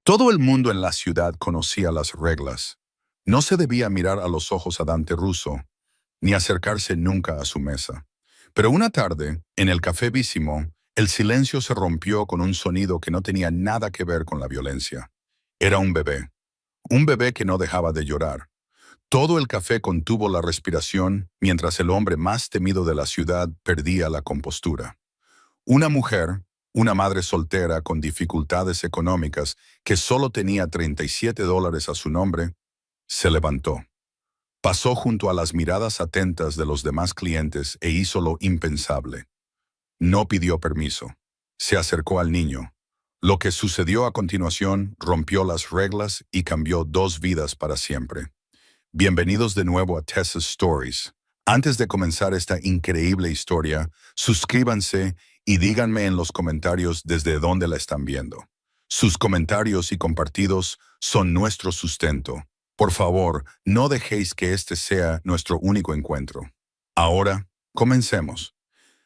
Todo el mundo en la ciudad conocía las reglas. No se debía mirar a los ojos a Dante Russo, ni acercarse nunca a su mesa. Pero una tarde, en el Café Bísimo, el silencio se rompió con un sonido que no tenía nada que ver con la violencia. Era un bebé que no dejaba de llorar. Todo el café contuvo la respiración mientras el hombre más temido de la ciudad perdía la compostura. Una mujer, una madre soltera con dificultades económicas que solo tenía $37 a su nombre, se levantó. Pasó junto a las miradas atentas de los demás clientes e hizo lo impensable. No pidió permiso. Se acercó al niño. Lo que sucedió a continuación rompió las reglas y cambió dos vidas para siempre. Bienvenidos de nuevo a Tessa's Stories. Antes de comenzar esta increíble historia, suscríbanse y díganme en los comentarios desde dónde la están viendo. Sus comentarios y compartidos son nuestro sustento. Por favor, no dejéis que este sea nuestro único encuentro. Ahora, comencemos.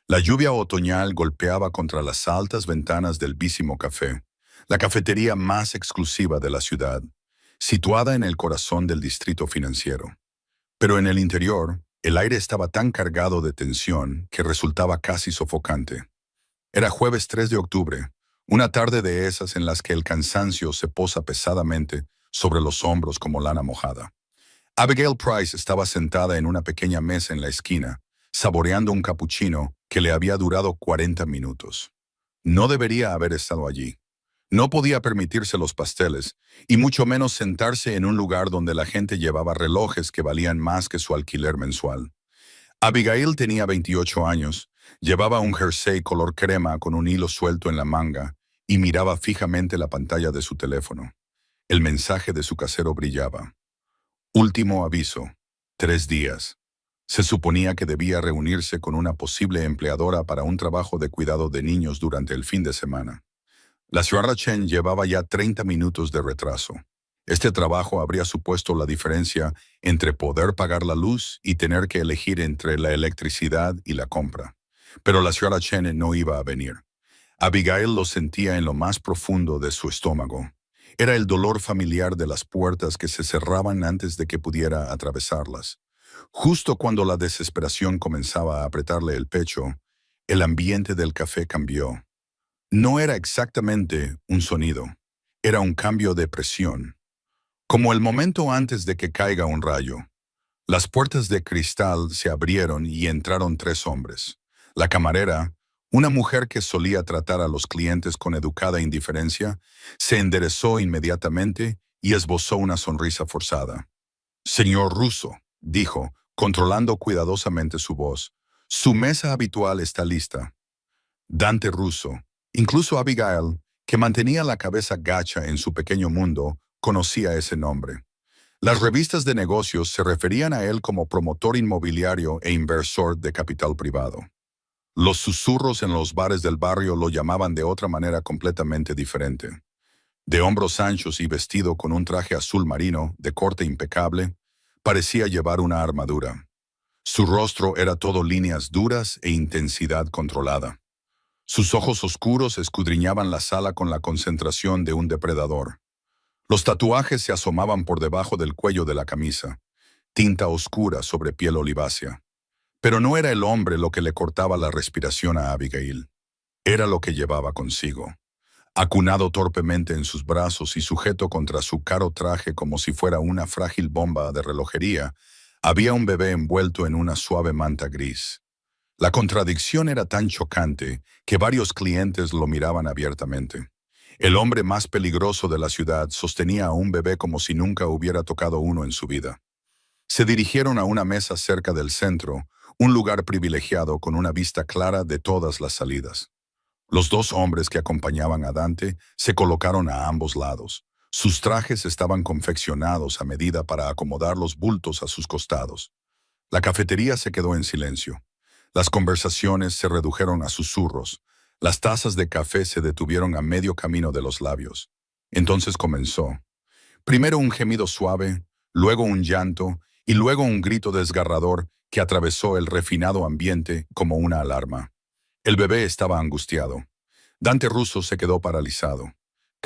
La lluvia otoñal golpeaba contra las altas ventanas del Bísimo Café, la cafetería más exclusiva de la ciudad, situada en el corazón del distrito financiero. Pero en el interior, el aire estaba tan cargado de tensión que resultaba casi sofocante. Era jueves 3 de octubre, una tarde de esas en las que el cansancio se posa pesadamente sobre los hombros como lana mojada. Abigail Price estaba sentada en una pequeña mesa en la esquina, saboreando un capuchino que le había durado 40 minutos. No debería haber estado allí. No podía permitirse los pasteles, y mucho menos sentarse en un lugar donde la gente llevaba relojes que valían más que su alquiler mensual. Abigail tenía 28 años, llevaba un jersey color crema con un hilo suelto en la manga y miraba fijamente la pantalla de su teléfono. El mensaje de su casero brillaba. Último aviso. 3 días. Se suponía que debía reunirse con una posible empleadora para un trabajo de cuidado de niños durante el fin de semana. La señora Chen llevaba ya 30 minutos de retraso. Este trabajo habría supuesto la diferencia entre poder pagar la luz y tener que elegir entre la electricidad y la compra. Pero la señora Chen no iba a venir. Abigail lo sentía en lo más profundo de su estómago. Era el dolor familiar de las puertas que se cerraban antes de que pudiera atravesarlas. Justo cuando la desesperación comenzaba a apretarle el pecho, el ambiente del café cambió. No era exactamente un sonido, era un cambio de presión. Como el momento antes de que caiga un rayo. Las puertas de cristal se abrieron y entraron 3 hombres. La camarera, una mujer que solía tratar a los clientes con educada indiferencia, se enderezó inmediatamente y esbozó una sonrisa forzada. Señor Russo, dijo, controlando cuidadosamente su voz, su mesa habitual está lista. Dante Russo, incluso Abigail, que mantenía la cabeza gacha en su pequeño mundo, conocía ese nombre. Las revistas de negocios se referían a él como promotor inmobiliario e inversor de capital privado. Los susurros en los bares del barrio lo llamaban de otra manera completamente diferente. De hombros anchos y vestido con un traje azul marino de corte impecable, parecía llevar una armadura. Su rostro era todo líneas duras e intensidad controlada. Sus ojos oscuros escudriñaban la sala con la concentración de un depredador. Los tatuajes se asomaban por debajo del cuello de la camisa, tinta oscura sobre piel olivácea. Pero no era el hombre lo que le cortaba la respiración a Abigail. Era lo que llevaba consigo. Acunado torpemente en sus brazos y sujeto contra su caro traje como si fuera una frágil bomba de relojería, había un bebé envuelto en una suave manta gris. La contradicción era tan chocante que varios clientes lo miraban abiertamente. El hombre más peligroso de la ciudad sostenía a un bebé como si nunca hubiera tocado uno en su vida. Se dirigieron a una mesa cerca del centro, un lugar privilegiado con una vista clara de todas las salidas. Los 2 hombres que acompañaban a Dante se colocaron a ambos lados. Sus trajes estaban confeccionados a medida para acomodar los bultos a sus costados. La cafetería se quedó en silencio. Las conversaciones se redujeron a susurros. Las tazas de café se detuvieron a medio camino de los labios. Entonces comenzó. Primero un gemido suave, luego un llanto y luego un grito desgarrador que atravesó el refinado ambiente como una alarma. El bebé estaba angustiado. Dante Russo se quedó paralizado.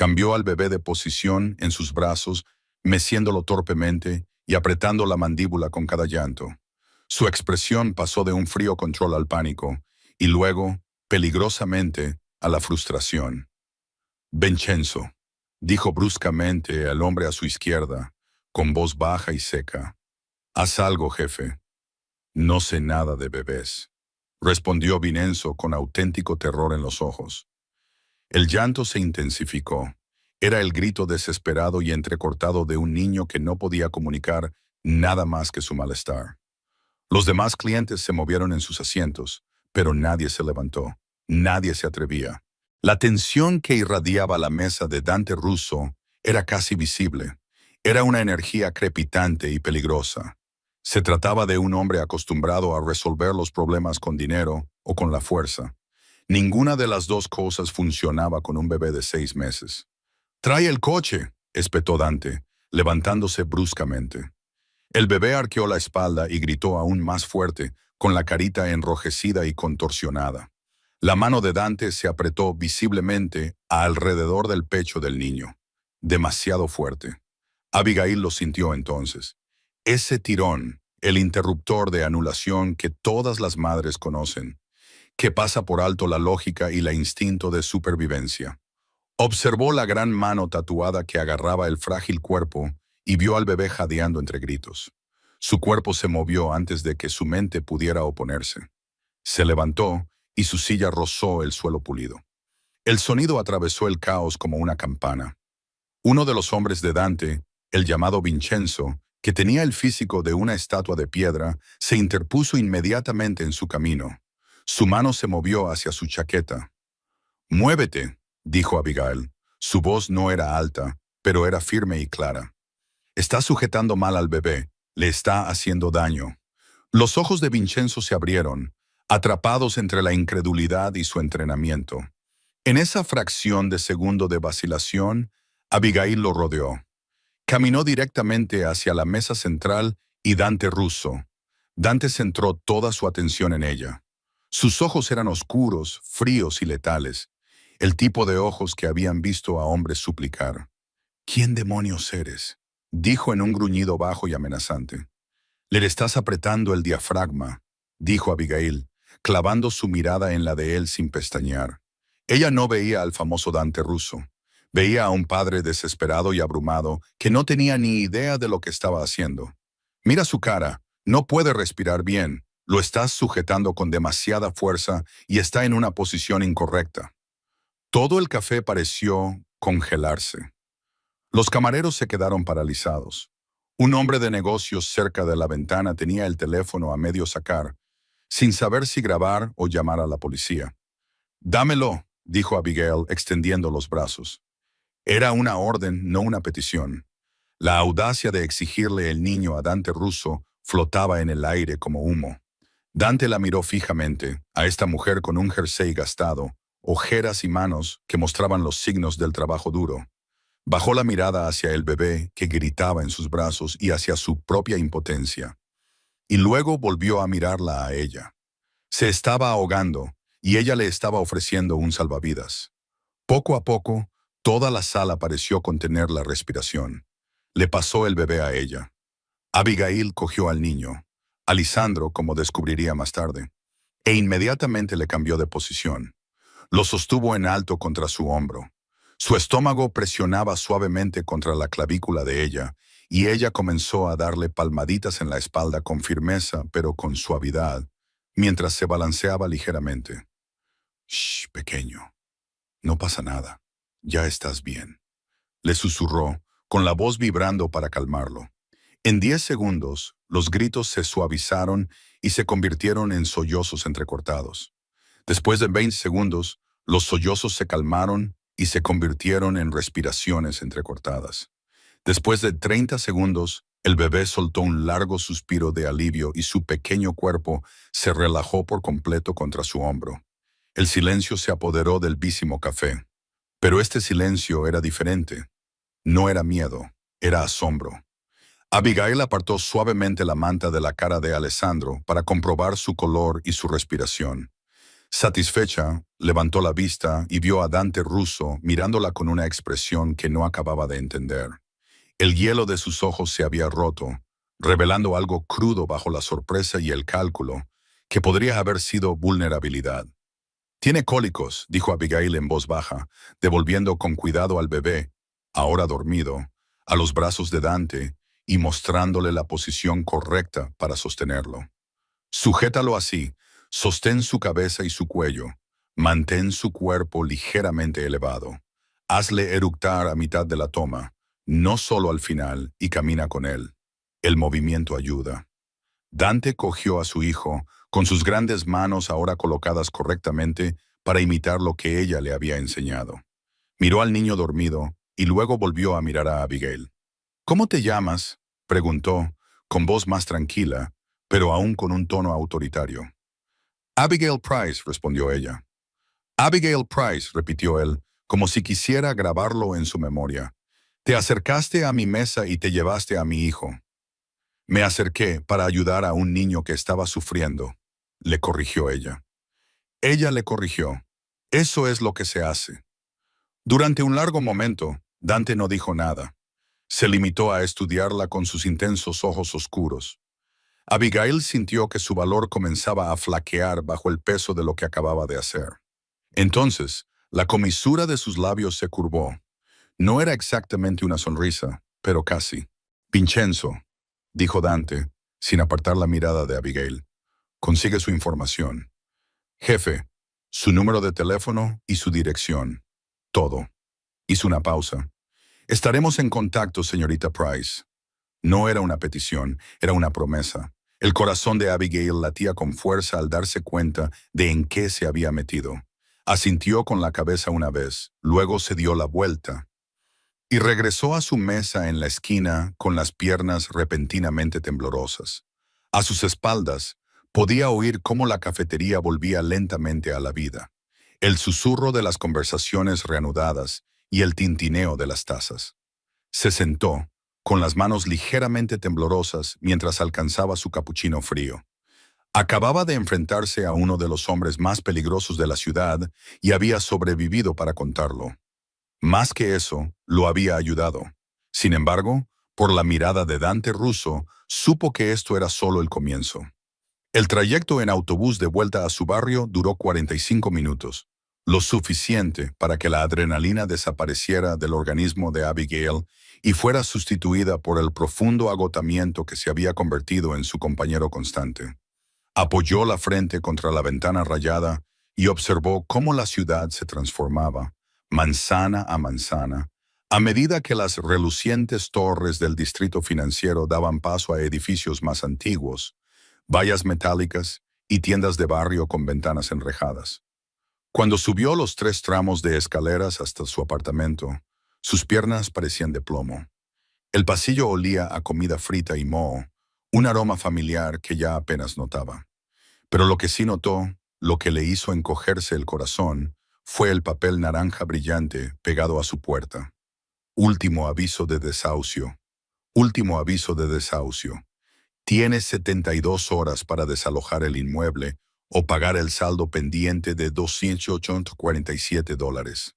Cambió al bebé de posición en sus brazos, meciéndolo torpemente y apretando la mandíbula con cada llanto. Su expresión pasó de un frío control al pánico y luego, peligrosamente, a la frustración. Vincenzo, dijo bruscamente el hombre a su izquierda, con voz baja y seca. Haz algo, jefe. No sé nada de bebés, respondió Vincenzo con auténtico terror en los ojos. El llanto se intensificó. Era el grito desesperado y entrecortado de un niño que no podía comunicar nada más que su malestar. Los demás clientes se movieron en sus asientos, pero nadie se levantó. Nadie se atrevía. La tensión que irradiaba la mesa de Dante Russo era casi visible. Era una energía crepitante y peligrosa. Se trataba de un hombre acostumbrado a resolver los problemas con dinero o con la fuerza. Ninguna de las dos cosas funcionaba con un bebé de 6 meses. «¡Trae el coche!», espetó Dante, levantándose bruscamente. El bebé arqueó la espalda y gritó aún más fuerte, con la carita enrojecida y contorsionada. La mano de Dante se apretó visiblemente alrededor del pecho del niño. Demasiado fuerte. Abigail lo sintió entonces. Ese tirón, el interruptor de anulación que todas las madres conocen, que pasa por alto la lógica y la instinto de supervivencia. Observó la gran mano tatuada que agarraba el frágil cuerpo y vio al bebé jadeando entre gritos. Su cuerpo se movió antes de que su mente pudiera oponerse. Se levantó y su silla rozó el suelo pulido. El sonido atravesó el caos como una campana. Uno de los hombres de Dante, el llamado Vincenzo, que tenía el físico de una estatua de piedra, se interpuso inmediatamente en su camino. Su mano se movió hacia su chaqueta. «Muévete», dijo Abigail. Su voz no era alta, pero era firme y clara. «Está sujetando mal al bebé. Le está haciendo daño». Los ojos de Vincenzo se abrieron, atrapados entre la incredulidad y su entrenamiento. En esa fracción de segundo de vacilación, Abigail lo rodeó. Caminó directamente hacia la mesa central y Dante Russo. Dante centró toda su atención en ella. Sus ojos eran oscuros, fríos y letales, el tipo de ojos que habían visto a hombres suplicar. «¿Quién demonios eres?», dijo en un gruñido bajo y amenazante. «Le estás apretando el diafragma», dijo Abigail, clavando su mirada en la de él sin pestañear. Ella no veía al famoso Dante Russo. Veía a un padre desesperado y abrumado que no tenía ni idea de lo que estaba haciendo. «Mira su cara, no puede respirar bien, lo estás sujetando con demasiada fuerza y está en una posición incorrecta». Todo el café pareció congelarse. Los camareros se quedaron paralizados. Un hombre de negocios cerca de la ventana tenía el teléfono a medio sacar, sin saber si grabar o llamar a la policía. «Dámelo», dijo Abigail, extendiendo los brazos. Era una orden, no una petición. La audacia de exigirle el niño a Dante Russo flotaba en el aire como humo. Dante la miró fijamente, a esta mujer con un jersey gastado, ojeras y manos que mostraban los signos del trabajo duro. Bajó la mirada hacia el bebé que gritaba en sus brazos y hacia su propia impotencia. Y luego volvió a mirarla a ella. Se estaba ahogando y ella le estaba ofreciendo un salvavidas. Poco a poco, toda la sala pareció contener la respiración. Le pasó el bebé a ella. Abigail cogió al niño, a Lisandro, como descubriría más tarde, e inmediatamente le cambió de posición. Lo sostuvo en alto contra su hombro. Su estómago presionaba suavemente contra la clavícula de ella, y ella comenzó a darle palmaditas en la espalda con firmeza, pero con suavidad, mientras se balanceaba ligeramente. «Shh, pequeño. No pasa nada. Ya estás bien», le susurró, con la voz vibrando para calmarlo. En 10 segundos, los gritos se suavizaron y se convirtieron en sollozos entrecortados. Después de 20 segundos, los sollozos se calmaron y se convirtieron en respiraciones entrecortadas. Después de 30 segundos, el bebé soltó un largo suspiro de alivio y su pequeño cuerpo se relajó por completo contra su hombro. El silencio se apoderó del vísimo café. Pero este silencio era diferente. No era miedo, era asombro. Abigail apartó suavemente la manta de la cara de Alessandro para comprobar su color y su respiración. Satisfecha, levantó la vista y vio a Dante Russo mirándola con una expresión que no acababa de entender. El hielo de sus ojos se había roto, revelando algo crudo bajo la sorpresa y el cálculo, que podría haber sido vulnerabilidad. «Tiene cólicos», dijo Abigail en voz baja, devolviendo con cuidado al bebé, ahora dormido, a los brazos de Dante y mostrándole la posición correcta para sostenerlo. «Sujétalo así, sostén su cabeza y su cuello, mantén su cuerpo ligeramente elevado. Hazle eructar a mitad de la toma, no solo al final, y camina con él. El movimiento ayuda». Dante cogió a su hijo, con sus grandes manos ahora colocadas correctamente para imitar lo que ella le había enseñado. Miró al niño dormido y luego volvió a mirar a Abigail. «¿Cómo te llamas?», preguntó, con voz más tranquila, pero aún con un tono autoritario. «Abigail Price», respondió ella. «Abigail Price», repitió él, como si quisiera grabarlo en su memoria. «Te acercaste a mi mesa y te llevaste a mi hijo». «Me acerqué para ayudar a un niño que estaba sufriendo», le corrigió ella. Ella le corrigió. «Eso es lo que se hace». Durante un largo momento, Dante no dijo nada. Se limitó a estudiarla con sus intensos ojos oscuros. Abigail sintió que su valor comenzaba a flaquear bajo el peso de lo que acababa de hacer. Entonces, la comisura de sus labios se curvó. No era exactamente una sonrisa, pero casi. «Vincenzo», dijo Dante, sin apartar la mirada de Abigail. «Consigue su información. Jefe, su número de teléfono y su dirección. Todo». Hizo una pausa. «Estaremos en contacto, señorita Price». No era una petición, era una promesa. El corazón de Abigail latía con fuerza al darse cuenta de en qué se había metido. Asintió con la cabeza una vez, luego se dio la vuelta y regresó a su mesa en la esquina con las piernas repentinamente temblorosas. A sus espaldas, podía oír cómo la cafetería volvía lentamente a la vida, el susurro de las conversaciones reanudadas y el tintineo de las tazas. Se sentó, con las manos ligeramente temblorosas mientras alcanzaba su capuchino frío. Acababa de enfrentarse a uno de los hombres más peligrosos de la ciudad y había sobrevivido para contarlo. Más que eso, lo había ayudado. Sin embargo, por la mirada de Dante Russo, supo que esto era solo el comienzo. El trayecto en autobús de vuelta a su barrio duró 45 minutos, lo suficiente para que la adrenalina desapareciera del organismo de Abigail y fuera sustituida por el profundo agotamiento que se había convertido en su compañero constante. Apoyó la frente contra la ventana rayada y observó cómo la ciudad se transformaba, manzana a manzana, a medida que las relucientes torres del distrito financiero daban paso a edificios más antiguos, vallas metálicas y tiendas de barrio con ventanas enrejadas. Cuando subió los 3 tramos de escaleras hasta su apartamento, sus piernas parecían de plomo. El pasillo olía a comida frita y moho, un aroma familiar que ya apenas notaba. Pero lo que sí notó, lo que le hizo encogerse el corazón, fue el papel naranja brillante pegado a su puerta. «Último aviso de desahucio. Último aviso de desahucio. Tienes 72 horas para desalojar el inmueble o pagar el saldo pendiente de $247.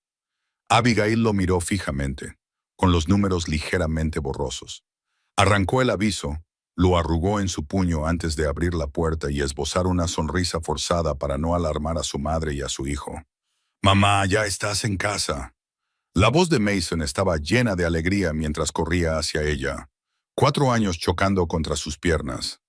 Abigail lo miró fijamente, con los números ligeramente borrosos. Arrancó el aviso, lo arrugó en su puño antes de abrir la puerta y esbozar una sonrisa forzada para no alarmar a su madre y a su hijo. «Mamá, ya estás en casa». La voz de Mason estaba llena de alegría mientras corría hacia ella, 4 años chocando contra sus piernas.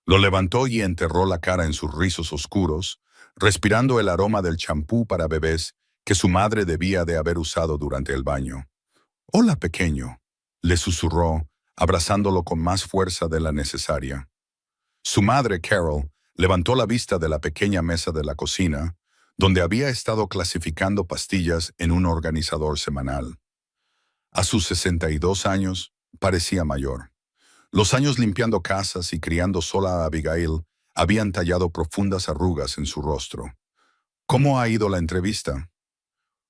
Lo levantó y enterró la cara en sus rizos oscuros, respirando el aroma del champú para bebés que su madre debía de haber usado durante el baño. «Hola, pequeño», le susurró, abrazándolo con más fuerza de la necesaria. Su madre, Carol, levantó la vista de la pequeña mesa de la cocina, donde había estado clasificando pastillas en un organizador semanal. A sus 62 años, parecía mayor. Los años limpiando casas y criando sola a Abigail habían tallado profundas arrugas en su rostro. «¿Cómo ha ido la entrevista?»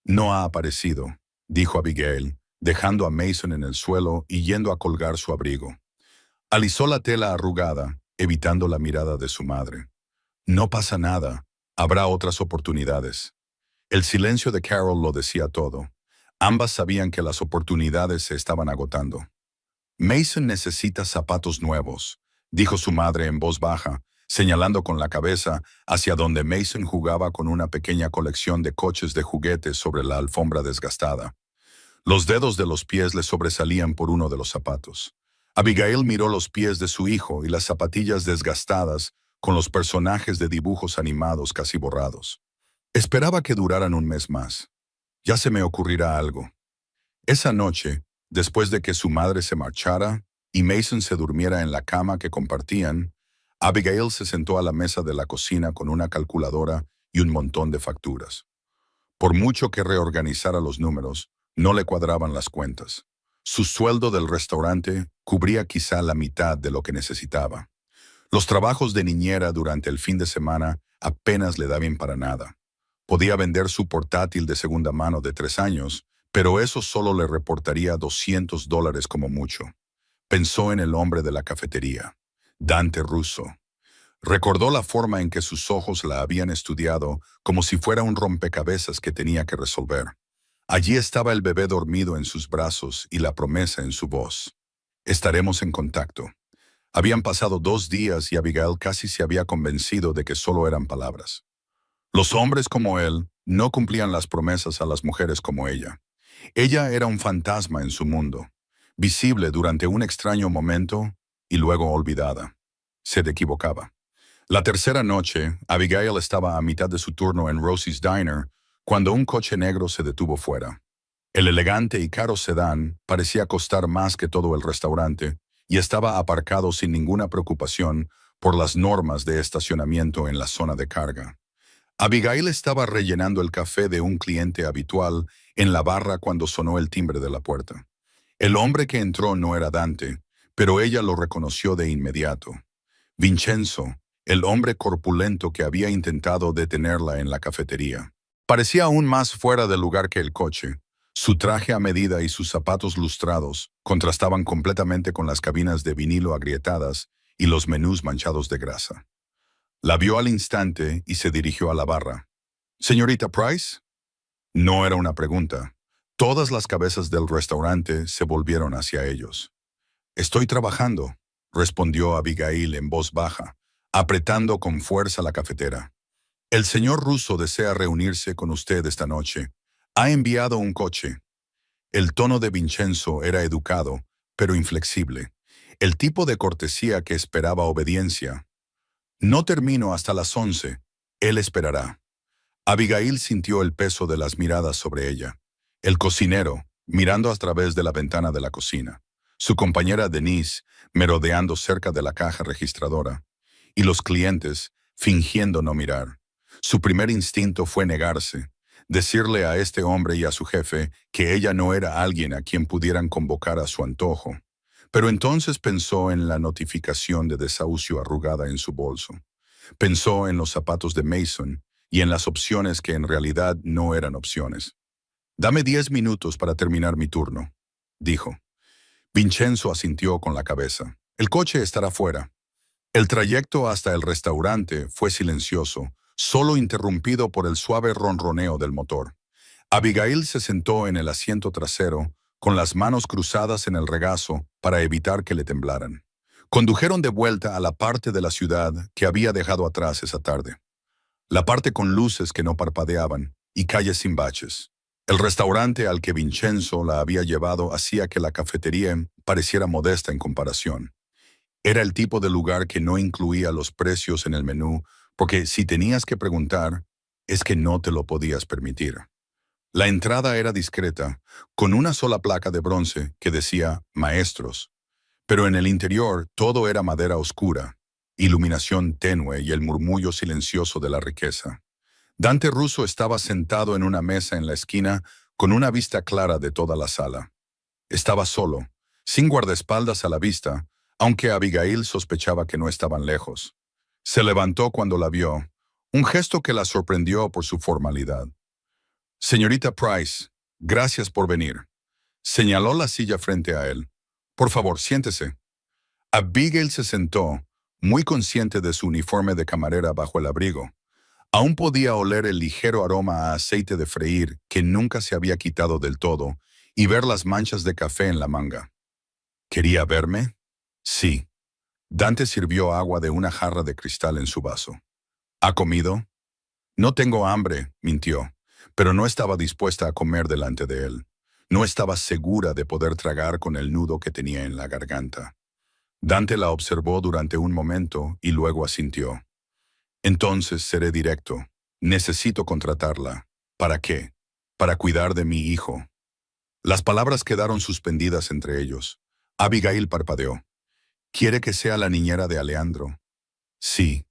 «No ha aparecido», dijo Abigail, dejando a Mason en el suelo y yendo a colgar su abrigo. Alisó la tela arrugada, evitando la mirada de su madre. «No pasa nada», Habrá otras oportunidades. El silencio de Carol lo decía todo. Ambas sabían que las oportunidades se estaban agotando. Mason necesita zapatos nuevos, dijo su madre en voz baja, señalando con la cabeza hacia donde Mason jugaba con una pequeña colección de coches de juguetes sobre la alfombra desgastada. Los dedos de los pies le sobresalían por uno de los zapatos. Abigail miró los pies de su hijo y las zapatillas desgastadas con los personajes de dibujos animados casi borrados. Esperaba que duraran un mes más. Ya se me ocurrirá algo. Esa noche, después de que su madre se marchara y Mason se durmiera en la cama que compartían, Abigail se sentó a la mesa de la cocina con una calculadora y un montón de facturas. Por mucho que reorganizara los números, no le cuadraban las cuentas. Su sueldo del restaurante cubría quizá la mitad de lo que necesitaba. Los trabajos de niñera durante el fin de semana apenas le daban para nada. Podía vender su portátil de segunda mano de 3 años, pero eso solo le reportaría $200 como mucho. Pensó en el hombre de la cafetería, Dante Russo. Recordó la forma en que sus ojos la habían estudiado como si fuera un rompecabezas que tenía que resolver. Allí estaba el bebé dormido en sus brazos y la promesa en su voz. Estaremos en contacto. Habían pasado 2 días y Abigail casi se había convencido de que solo eran palabras. Los hombres como él no cumplían las promesas a las mujeres como ella. Ella era un fantasma en su mundo, visible durante un extraño momento y luego olvidada. Se equivocaba. La tercera noche, Abigail estaba a mitad de su turno en Rosie's Diner cuando un coche negro se detuvo fuera. El elegante y caro sedán parecía costar más que todo el restaurante y estaba aparcado sin ninguna preocupación por las normas de estacionamiento en la zona de carga. Abigail estaba rellenando el café de un cliente habitual en la barra cuando sonó el timbre de la puerta. El hombre que entró no era Dante, pero ella lo reconoció de inmediato. Vincenzo, el hombre corpulento que había intentado detenerla en la cafetería. Parecía aún más fuera de lugar que el coche. Su traje a medida y sus zapatos lustrados contrastaban completamente con las cabinas de vinilo agrietadas y los menús manchados de grasa. La vio al instante y se dirigió a la barra. «¿Señorita Price?» No era una pregunta. Todas las cabezas del restaurante se volvieron hacia ellos. «Estoy trabajando», respondió Abigail en voz baja, apretando con fuerza la cafetera. «El señor Russo desea reunirse con usted esta noche. Ha enviado un coche». El tono de Vincenzo era educado, pero inflexible. El tipo de cortesía que esperaba obediencia. «No termino hasta las 11. Él esperará». Abigail sintió el peso de las miradas sobre ella. El cocinero, mirando a través de la ventana de la cocina. Su compañera Denise, merodeando cerca de la caja registradora. Y los clientes, fingiendo no mirar. Su primer instinto fue negarse, decirle a este hombre y a su jefe que ella no era alguien a quien pudieran convocar a su antojo. Pero entonces pensó en la notificación de desahucio arrugada en su bolso. Pensó en los zapatos de Mason y en las opciones que en realidad no eran opciones. «Dame 10 minutos para terminar mi turno», dijo. Vincenzo asintió con la cabeza. «El coche estará fuera». El trayecto hasta el restaurante fue silencioso, solo interrumpido por el suave ronroneo del motor. Abigail se sentó en el asiento trasero, con las manos cruzadas en el regazo para evitar que le temblaran. Condujeron de vuelta a la parte de la ciudad que había dejado atrás esa tarde. La parte con luces que no parpadeaban y calles sin baches. El restaurante al que Vincenzo la había llevado hacía que la cafetería pareciera modesta en comparación. Era el tipo de lugar que no incluía los precios en el menú, porque si tenías que preguntar, es que no te lo podías permitir. La entrada era discreta, con una sola placa de bronce que decía «Maestros», pero en el interior todo era madera oscura, iluminación tenue y el murmullo silencioso de la riqueza. Dante Russo estaba sentado en una mesa en la esquina con una vista clara de toda la sala. Estaba solo, sin guardaespaldas a la vista, aunque Abigail sospechaba que no estaban lejos. Se levantó cuando la vio, un gesto que la sorprendió por su formalidad. «Señorita Price, gracias por venir». Señaló la silla frente a él. «Por favor, siéntese». Abigail se sentó, muy consciente de su uniforme de camarera bajo el abrigo. Aún podía oler el ligero aroma a aceite de freír que nunca se había quitado del todo y ver las manchas de café en la manga. ¿Quería verme? Sí. Dante sirvió agua de una jarra de cristal en su vaso. ¿Ha comido? No tengo hambre, mintió, pero no estaba dispuesta a comer delante de él. No estaba segura de poder tragar con el nudo que tenía en la garganta. Dante la observó durante un momento y luego asintió. Entonces seré directo. Necesito contratarla. ¿Para qué? Para cuidar de mi hijo. Las palabras quedaron suspendidas entre ellos. Abigail parpadeó. ¿Quiere que sea la niñera de Alejandro? Sí.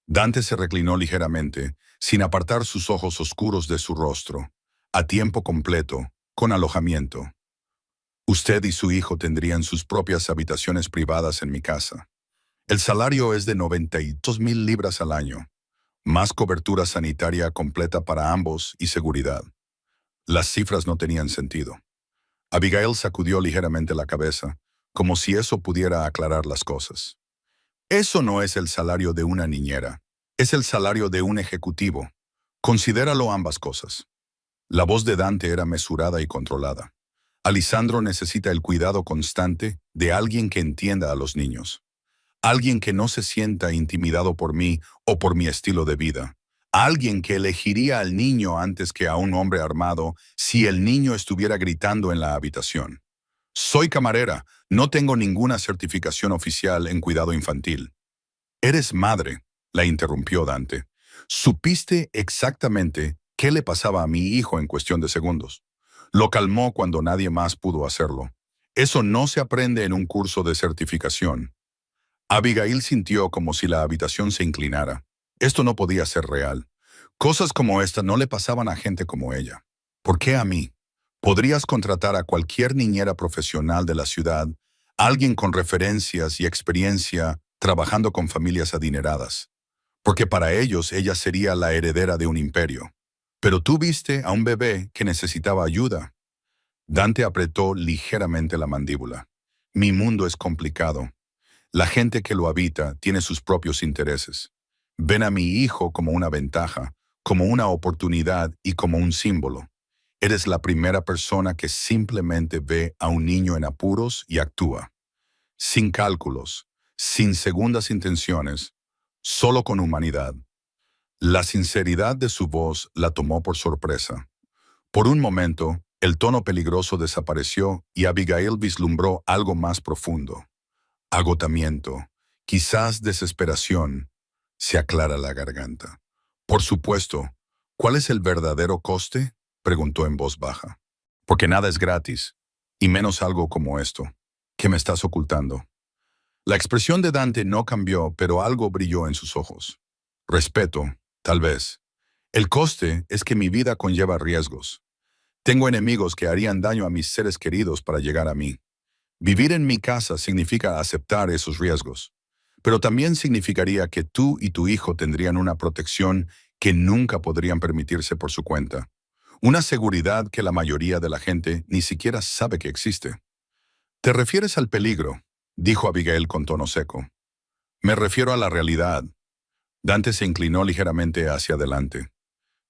Dante se reclinó ligeramente, sin apartar sus ojos oscuros de su rostro. A tiempo completo, con alojamiento. Usted y su hijo tendrían sus propias habitaciones privadas en mi casa. El salario es de 92,000 libras al año, más cobertura sanitaria completa para ambos y seguridad. Las cifras no tenían sentido. Abigail sacudió ligeramente la cabeza, como si eso pudiera aclarar las cosas. Eso no es el salario de una niñera, es el salario de un ejecutivo. Considéralo ambas cosas. La voz de Dante era mesurada y controlada. Alessandro necesita el cuidado constante de alguien que entienda a los niños. Alguien que no se sienta intimidado por mí o por mi estilo de vida. Alguien que elegiría al niño antes que a un hombre armado si el niño estuviera gritando en la habitación. Soy camarera, no tengo ninguna certificación oficial en cuidado infantil. Eres madre, la interrumpió Dante. Supiste exactamente qué le pasaba a mi hijo en cuestión de segundos. Lo calmó cuando nadie más pudo hacerlo. Eso no se aprende en un curso de certificación. Abigail sintió como si la habitación se inclinara. Esto no podía ser real. Cosas como esta no le pasaban a gente como ella. ¿Por qué a mí? Podrías contratar a cualquier niñera profesional de la ciudad, alguien con referencias y experiencia trabajando con familias adineradas, porque para ellos ella sería la heredera de un imperio. Pero tú viste a un bebé que necesitaba ayuda. Dante apretó ligeramente la mandíbula. Mi mundo es complicado. La gente que lo habita tiene sus propios intereses. Ven a mi hijo como una ventaja, como una oportunidad y como un símbolo. Eres la primera persona que simplemente ve a un niño en apuros y actúa. Sin cálculos, sin segundas intenciones, solo con humanidad. La sinceridad de su voz la tomó por sorpresa. Por un momento, el tono peligroso desapareció y Abigail vislumbró algo más profundo. Agotamiento, quizás desesperación, se aclara la garganta. Por supuesto, ¿cuál es el verdadero coste? Preguntó en voz baja. Porque nada es gratis, y menos algo como esto. ¿Qué me estás ocultando? La expresión de Dante no cambió, pero algo brilló en sus ojos. Respeto, tal vez. El coste es que mi vida conlleva riesgos. Tengo enemigos que harían daño a mis seres queridos para llegar a mí. Vivir en mi casa significa aceptar esos riesgos, pero también significaría que tú y tu hijo tendrían una protección que nunca podrían permitirse por su cuenta. Una seguridad que la mayoría de la gente ni siquiera sabe que existe. ¿Te refieres al peligro?, dijo Abigail con tono seco. Me refiero a la realidad. Dante se inclinó ligeramente hacia adelante.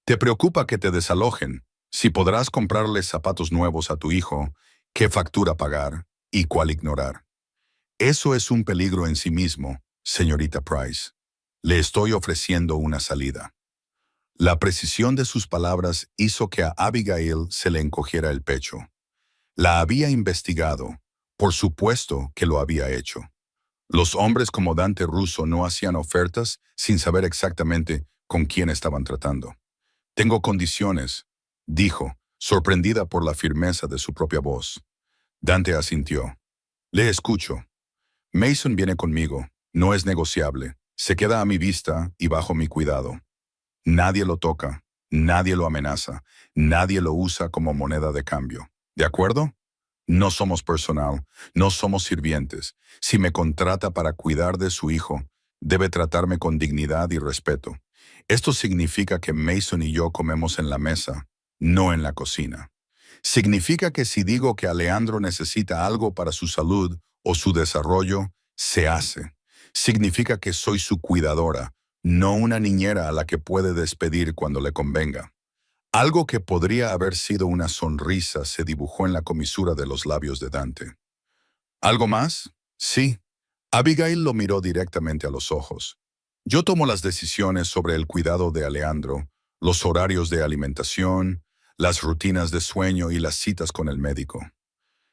¿Te preocupa que te desalojen? Si podrás comprarles zapatos nuevos a tu hijo, ¿qué factura pagar y cuál ignorar? Eso es un peligro en sí mismo, señorita Price. Le estoy ofreciendo una salida. La precisión de sus palabras hizo que a Abigail se le encogiera el pecho. La había investigado. Por supuesto que lo había hecho. Los hombres como Dante Russo no hacían ofertas sin saber exactamente con quién estaban tratando. Tengo condiciones, dijo, sorprendida por la firmeza de su propia voz. Dante asintió. Le escucho. Mason viene conmigo, no es negociable, se queda a mi vista y bajo mi cuidado. Nadie lo toca, nadie lo amenaza, nadie lo usa como moneda de cambio. ¿De acuerdo? No somos personal, no somos sirvientes. Si me contrata para cuidar de su hijo, debe tratarme con dignidad y respeto. Esto significa que Mason y yo comemos en la mesa, no en la cocina. Significa que si digo que Alejandro necesita algo para su salud o su desarrollo, se hace. Significa que soy su cuidadora, no una niñera a la que puede despedir cuando le convenga. Algo que podría haber sido una sonrisa se dibujó en la comisura de los labios de Dante. ¿Algo más? Sí. Abigail lo miró directamente a los ojos. Yo tomo las decisiones sobre el cuidado de Alejandro, los horarios de alimentación, las rutinas de sueño y las citas con el médico.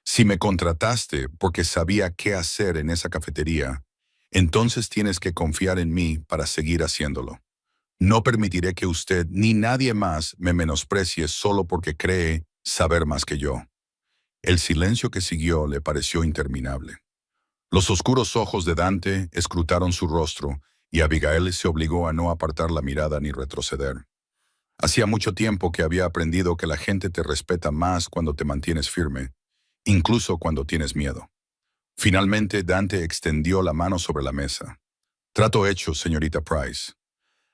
Si me contrataste porque sabía qué hacer en esa cafetería, entonces tienes que confiar en mí para seguir haciéndolo. No permitiré que usted ni nadie más me menosprecie solo porque cree saber más que yo. El silencio que siguió le pareció interminable. Los oscuros ojos de Dante escrutaron su rostro y Abigail se obligó a no apartar la mirada ni retroceder. Hacía mucho tiempo que había aprendido que la gente te respeta más cuando te mantienes firme, incluso cuando tienes miedo. Finalmente, Dante extendió la mano sobre la mesa. Trato hecho, señorita Price.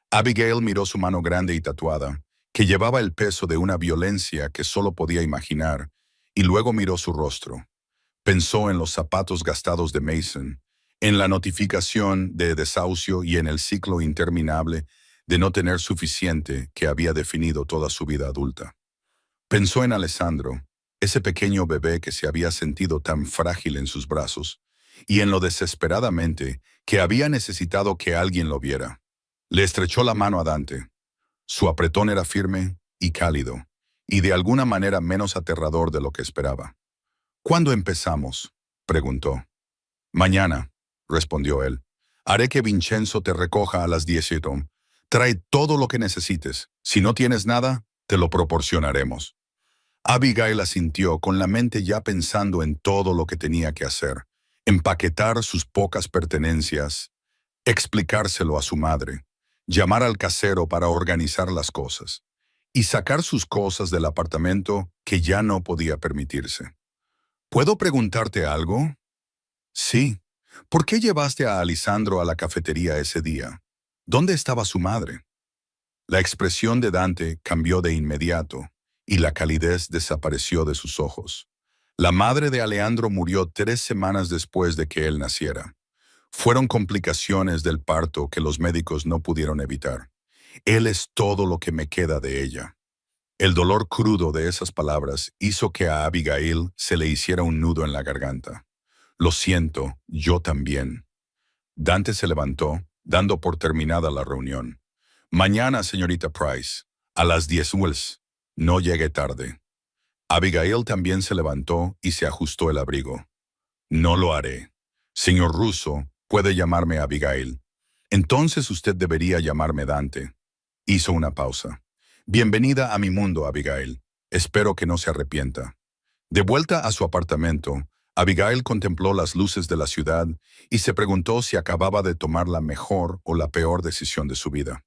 Abigail miró su mano grande y tatuada, que llevaba el peso de una violencia que solo podía imaginar, y luego miró su rostro. Pensó en los zapatos gastados de Mason, en la notificación de desahucio y en el ciclo interminable de no tener suficiente que había definido toda su vida adulta. Pensó en Alessandro, ese pequeño bebé que se había sentido tan frágil en sus brazos, y en lo desesperadamente que había necesitado que alguien lo viera. Le estrechó la mano a Dante. Su apretón era firme y cálido, y de alguna manera menos aterrador de lo que esperaba. ¿Cuándo empezamos?, preguntó. Mañana, respondió él. Haré que Vincenzo te recoja a las 10:00. Trae todo lo que necesites. Si no tienes nada, te lo proporcionaremos. Abigail asintió con la mente ya pensando en todo lo que tenía que hacer. Empaquetar sus pocas pertenencias, explicárselo a su madre, llamar al casero para organizar las cosas, y sacar sus cosas del apartamento que ya no podía permitirse. ¿Puedo preguntarte algo? Sí. ¿Por qué llevaste a Alessandro a la cafetería ese día? ¿Dónde estaba su madre? La expresión de Dante cambió de inmediato, y la calidez desapareció de sus ojos. La madre de Alejandro murió 3 semanas después de que él naciera. Fueron complicaciones del parto que los médicos no pudieron evitar. Él es todo lo que me queda de ella. El dolor crudo de esas palabras hizo que a Abigail se le hiciera un nudo en la garganta. Lo siento, yo también. Dante se levantó, dando por terminada la reunión. Mañana, señorita Price, a las 10 Wells. No llegue tarde. Abigail también se levantó y se ajustó el abrigo. No lo haré. Señor Russo, puede llamarme Abigail. Entonces usted debería llamarme Dante. Hizo una pausa. Bienvenida a mi mundo, Abigail. Espero que no se arrepienta. De vuelta a su apartamento, Abigail contempló las luces de la ciudad y se preguntó si acababa de tomar la mejor o la peor decisión de su vida.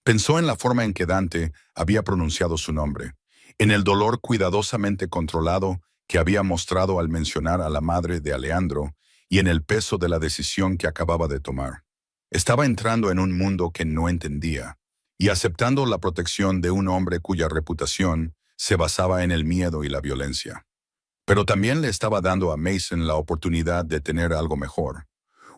Pensó en la forma en que Dante había pronunciado su nombre, en el dolor cuidadosamente controlado que había mostrado al mencionar a la madre de Alejandro y en el peso de la decisión que acababa de tomar. Estaba entrando en un mundo que no entendía y aceptando la protección de un hombre cuya reputación se basaba en el miedo y la violencia. Pero también le estaba dando a Mason la oportunidad de tener algo mejor.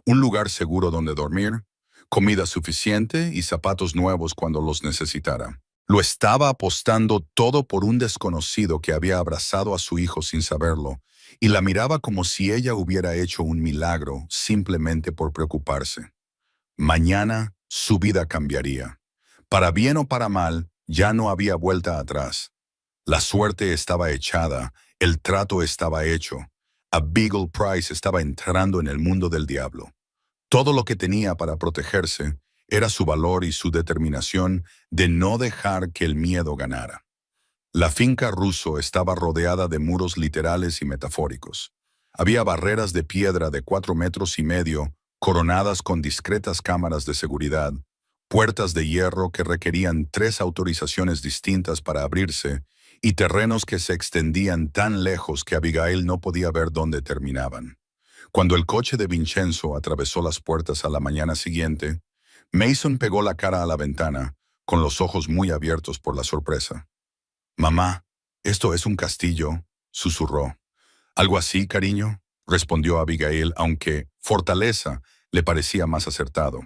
Un lugar seguro donde dormir, comida suficiente y zapatos nuevos cuando los necesitara. Lo estaba apostando todo por un desconocido que había abrazado a su hijo sin saberlo y la miraba como si ella hubiera hecho un milagro simplemente por preocuparse. Mañana su vida cambiaría. Para bien o para mal, ya no había vuelta atrás. La suerte estaba echada, el trato estaba hecho. Abigail Price estaba entrando en el mundo del diablo. Todo lo que tenía para protegerse era su valor y su determinación de no dejar que el miedo ganara. La finca Russo estaba rodeada de muros literales y metafóricos. Había barreras de piedra de 4,5 metros, coronadas con discretas cámaras de seguridad, puertas de hierro que requerían 3 autorizaciones distintas para abrirse, y terrenos que se extendían tan lejos que Abigail no podía ver dónde terminaban. Cuando el coche de Vincenzo atravesó las puertas a la mañana siguiente, Mason pegó la cara a la ventana, con los ojos muy abiertos por la sorpresa. «Mamá, ¿esto es un castillo?», susurró. «¿Algo así, cariño?», respondió Abigail, aunque fortaleza le parecía más acertado.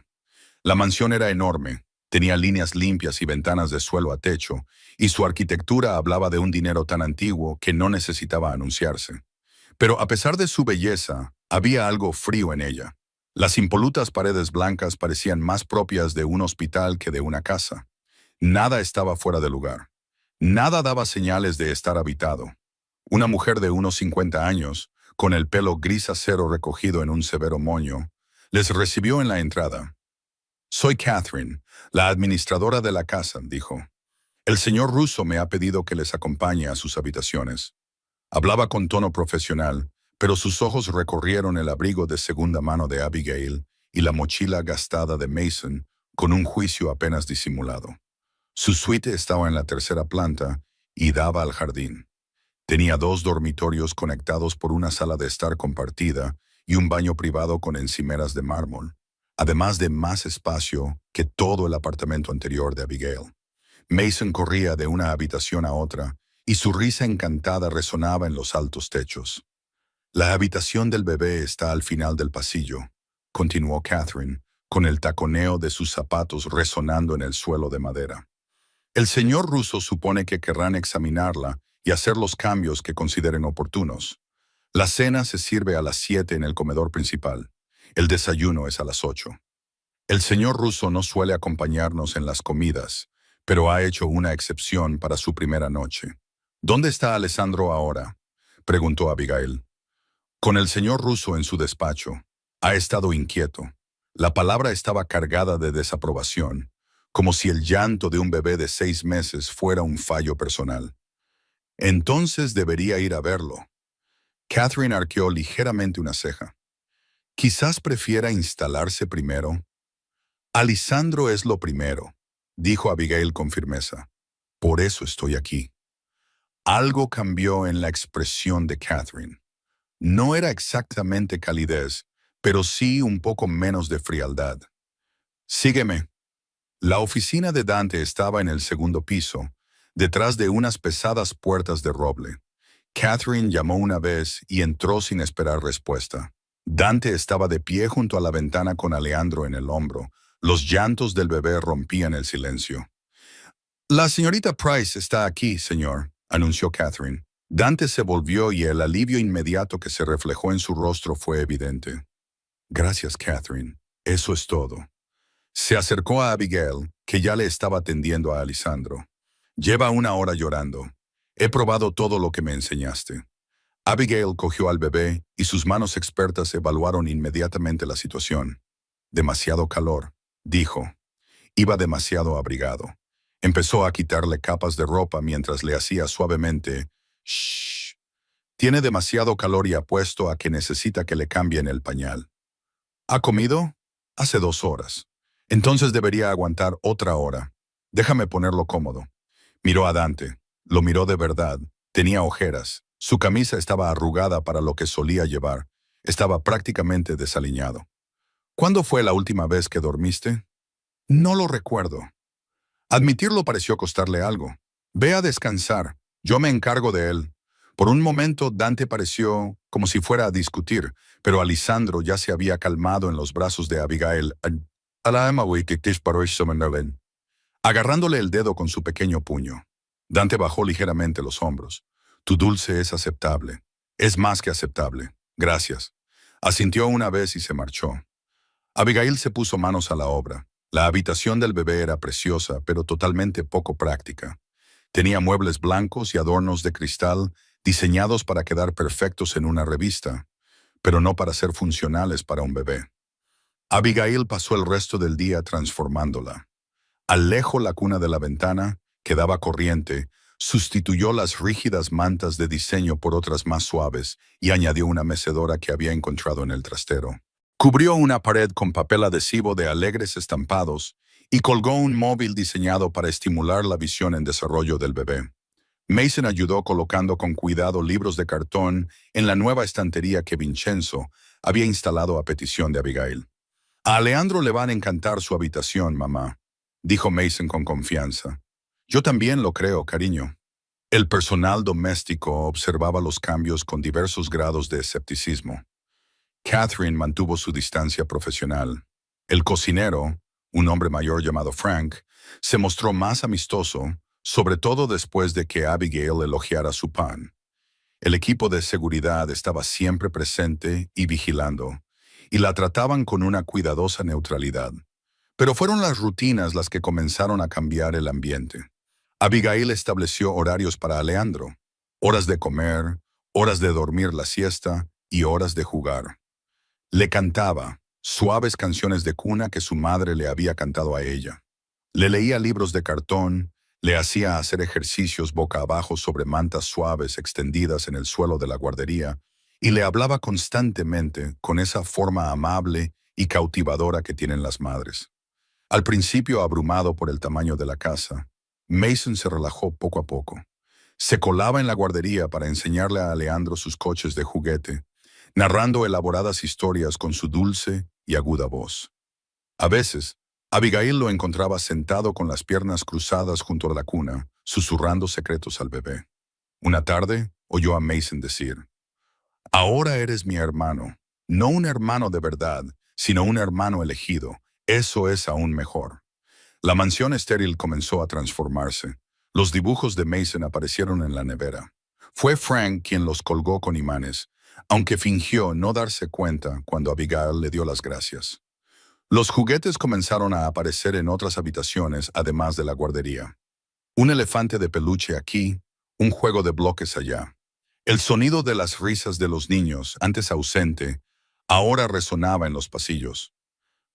La mansión era enorme, tenía líneas limpias y ventanas de suelo a techo, y su arquitectura hablaba de un dinero tan antiguo que no necesitaba anunciarse. Pero a pesar de su belleza, había algo frío en ella. Las impolutas paredes blancas parecían más propias de un hospital que de una casa. Nada estaba fuera de lugar. Nada daba señales de estar habitado. Una mujer de unos 50 años, con el pelo gris acero recogido en un severo moño, les recibió en la entrada. «Soy Catherine, la administradora de la casa», dijo. «El señor Russo me ha pedido que les acompañe a sus habitaciones». Hablaba con tono profesional, pero sus ojos recorrieron el abrigo de segunda mano de Abigail y la mochila gastada de Mason con un juicio apenas disimulado. Su suite estaba en la tercera planta y daba al jardín. Tenía 2 dormitorios conectados por una sala de estar compartida y un baño privado con encimeras de mármol, además de más espacio que todo el apartamento anterior de Abigail. Mason corría de una habitación a otra y su risa encantada resonaba en los altos techos. «La habitación del bebé está al final del pasillo», continuó Catherine, con el taconeo de sus zapatos resonando en el suelo de madera. «El señor Russo supone que querrán examinarla y hacer los cambios que consideren oportunos. La cena se sirve a las 7 en el comedor principal. El desayuno es a las 8. El señor Russo no suele acompañarnos en las comidas, pero ha hecho una excepción para su primera noche». «¿Dónde está Alessandro ahora?», preguntó Abigail. «Con el señor Russo en su despacho. Ha estado inquieto». La palabra estaba cargada de desaprobación, como si el llanto de un bebé de 6 meses fuera un fallo personal. «Entonces debería ir a verlo». Catherine arqueó ligeramente una ceja. «Quizás prefiera instalarse primero». «Alessandro es lo primero», dijo Abigail con firmeza. «Por eso estoy aquí». Algo cambió en la expresión de Catherine. No era exactamente calidez, pero sí un poco menos de frialdad. «Sígueme». La oficina de Dante estaba en el segundo piso, detrás de unas pesadas puertas de roble. Catherine llamó una vez y entró sin esperar respuesta. Dante estaba de pie junto a la ventana con Alejandro en el hombro. Los llantos del bebé rompían el silencio. «La señorita Price está aquí, señor», anunció Catherine. Dante se volvió y el alivio inmediato que se reflejó en su rostro fue evidente. «Gracias, Catherine. Eso es todo». Se acercó a Abigail, que ya le estaba atendiendo a Alessandro. «Lleva 1 hora llorando. He probado todo lo que me enseñaste». Abigail cogió al bebé y sus manos expertas evaluaron inmediatamente la situación. «Demasiado calor», dijo. Iba demasiado abrigado. Empezó a quitarle capas de ropa mientras le hacía suavemente «Shh». «Tiene demasiado calor y apuesto a que necesita que le cambien el pañal». «¿Ha comido?» «Hace 2 horas». «Entonces debería aguantar otra hora. Déjame ponerlo cómodo». Miró a Dante. Lo miró de verdad. Tenía ojeras. Su camisa estaba arrugada para lo que solía llevar. Estaba prácticamente desaliñado. «¿Cuándo fue la última vez que dormiste?» «No lo recuerdo». Admitirlo pareció costarle algo. «Ve a descansar. Yo me encargo de él». Por un momento Dante pareció como si fuera a discutir, pero Alessandro ya se había calmado en los brazos de Abigail, agarrándole el dedo con su pequeño puño. Dante bajó ligeramente los hombros. «Tu dulce es aceptable. Es más que aceptable. Gracias». Asintió una vez y se marchó. Abigail se puso manos a la obra. La habitación del bebé era preciosa, pero totalmente poco práctica. Tenía muebles blancos y adornos de cristal diseñados para quedar perfectos en una revista, pero no para ser funcionales para un bebé. Abigail pasó el resto del día transformándola. Al lejos la cuna de la ventana, que daba corriente, sustituyó las rígidas mantas de diseño por otras más suaves y añadió una mecedora que había encontrado en el trastero. Cubrió una pared con papel adhesivo de alegres estampados y colgó un móvil diseñado para estimular la visión en desarrollo del bebé. Mason ayudó colocando con cuidado libros de cartón en la nueva estantería que Vincenzo había instalado a petición de Abigail. «A Alejandro le van a encantar su habitación, mamá», dijo Mason con confianza. «Yo también lo creo, cariño». El personal doméstico observaba los cambios con diversos grados de escepticismo. Catherine mantuvo su distancia profesional. El cocinero, un hombre mayor llamado Frank, se mostró más amistoso, sobre todo después de que Abigail elogiara su pan. El equipo de seguridad estaba siempre presente y vigilando, y la trataban con una cuidadosa neutralidad. Pero fueron las rutinas las que comenzaron a cambiar el ambiente. Abigail estableció horarios para Alejandro, horas de comer, horas de dormir la siesta y horas de jugar. Le cantaba suaves canciones de cuna que su madre le había cantado a ella. Le leía libros de cartón, le hacía hacer ejercicios boca abajo sobre mantas suaves extendidas en el suelo de la guardería y le hablaba constantemente con esa forma amable y cautivadora que tienen las madres. Al principio, abrumado por el tamaño de la casa, Mason se relajó poco a poco. Se colaba en la guardería para enseñarle a Alejandro sus coches de juguete, narrando elaboradas historias con su dulce y aguda voz. A veces, Abigail lo encontraba sentado con las piernas cruzadas junto a la cuna, susurrando secretos al bebé. Una tarde, oyó a Mason decir, «Ahora eres mi hermano, no un hermano de verdad, sino un hermano elegido. Eso es aún mejor». La mansión estéril comenzó a transformarse. Los dibujos de Mason aparecieron en la nevera. Fue Frank quien los colgó con imanes, aunque fingió no darse cuenta cuando Abigail le dio las gracias. Los juguetes comenzaron a aparecer en otras habitaciones además de la guardería. Un elefante de peluche aquí, un juego de bloques allá. El sonido de las risas de los niños, antes ausente, ahora resonaba en los pasillos.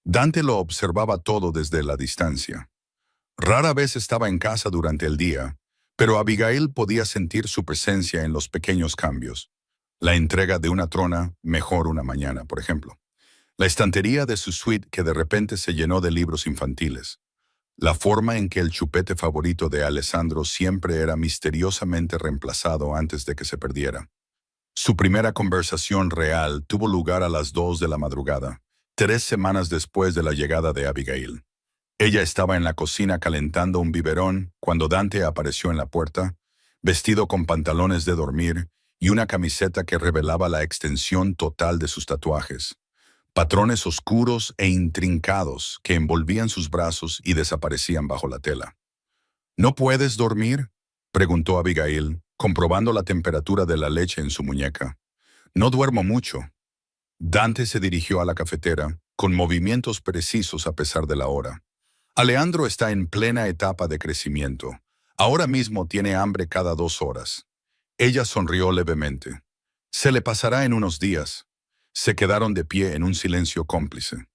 Dante lo observaba todo desde la distancia. Rara vez estaba en casa durante el día, pero Abigail podía sentir su presencia en los pequeños cambios. La entrega de una trona, mejor una mañana, por ejemplo. La estantería de su suite que de repente se llenó de libros infantiles. La forma en que el chupete favorito de Alessandro siempre era misteriosamente reemplazado antes de que se perdiera. Su primera conversación real tuvo lugar a las 2 de la madrugada, 3 semanas después de la llegada de Abigail. Ella estaba en la cocina calentando un biberón cuando Dante apareció en la puerta, vestido con pantalones de dormir y una camiseta que revelaba la extensión total de sus tatuajes. Patrones oscuros e intrincados que envolvían sus brazos y desaparecían bajo la tela. ¿No puedes dormir?, preguntó Abigail, comprobando la temperatura de la leche en su muñeca. No duermo mucho. Dante se dirigió a la cafetera, con movimientos precisos a pesar de la hora. Alejandro está en plena etapa de crecimiento. Ahora mismo tiene hambre cada 2 horas. Ella sonrió levemente. Se le pasará en unos días. Se quedaron de pie en un silencio cómplice.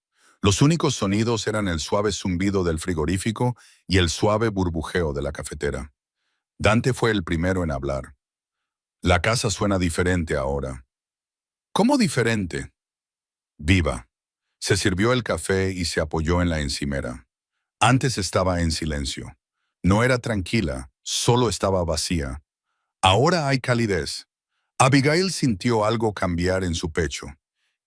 Los únicos sonidos eran el suave zumbido del frigorífico y el suave burbujeo de la cafetera. Dante fue el primero en hablar. La casa suena diferente ahora. ¿Cómo diferente? Viva. Se sirvió el café y se apoyó en la encimera. Antes estaba en silencio. No era tranquila, solo estaba vacía. Ahora hay calidez. Abigail sintió algo cambiar en su pecho.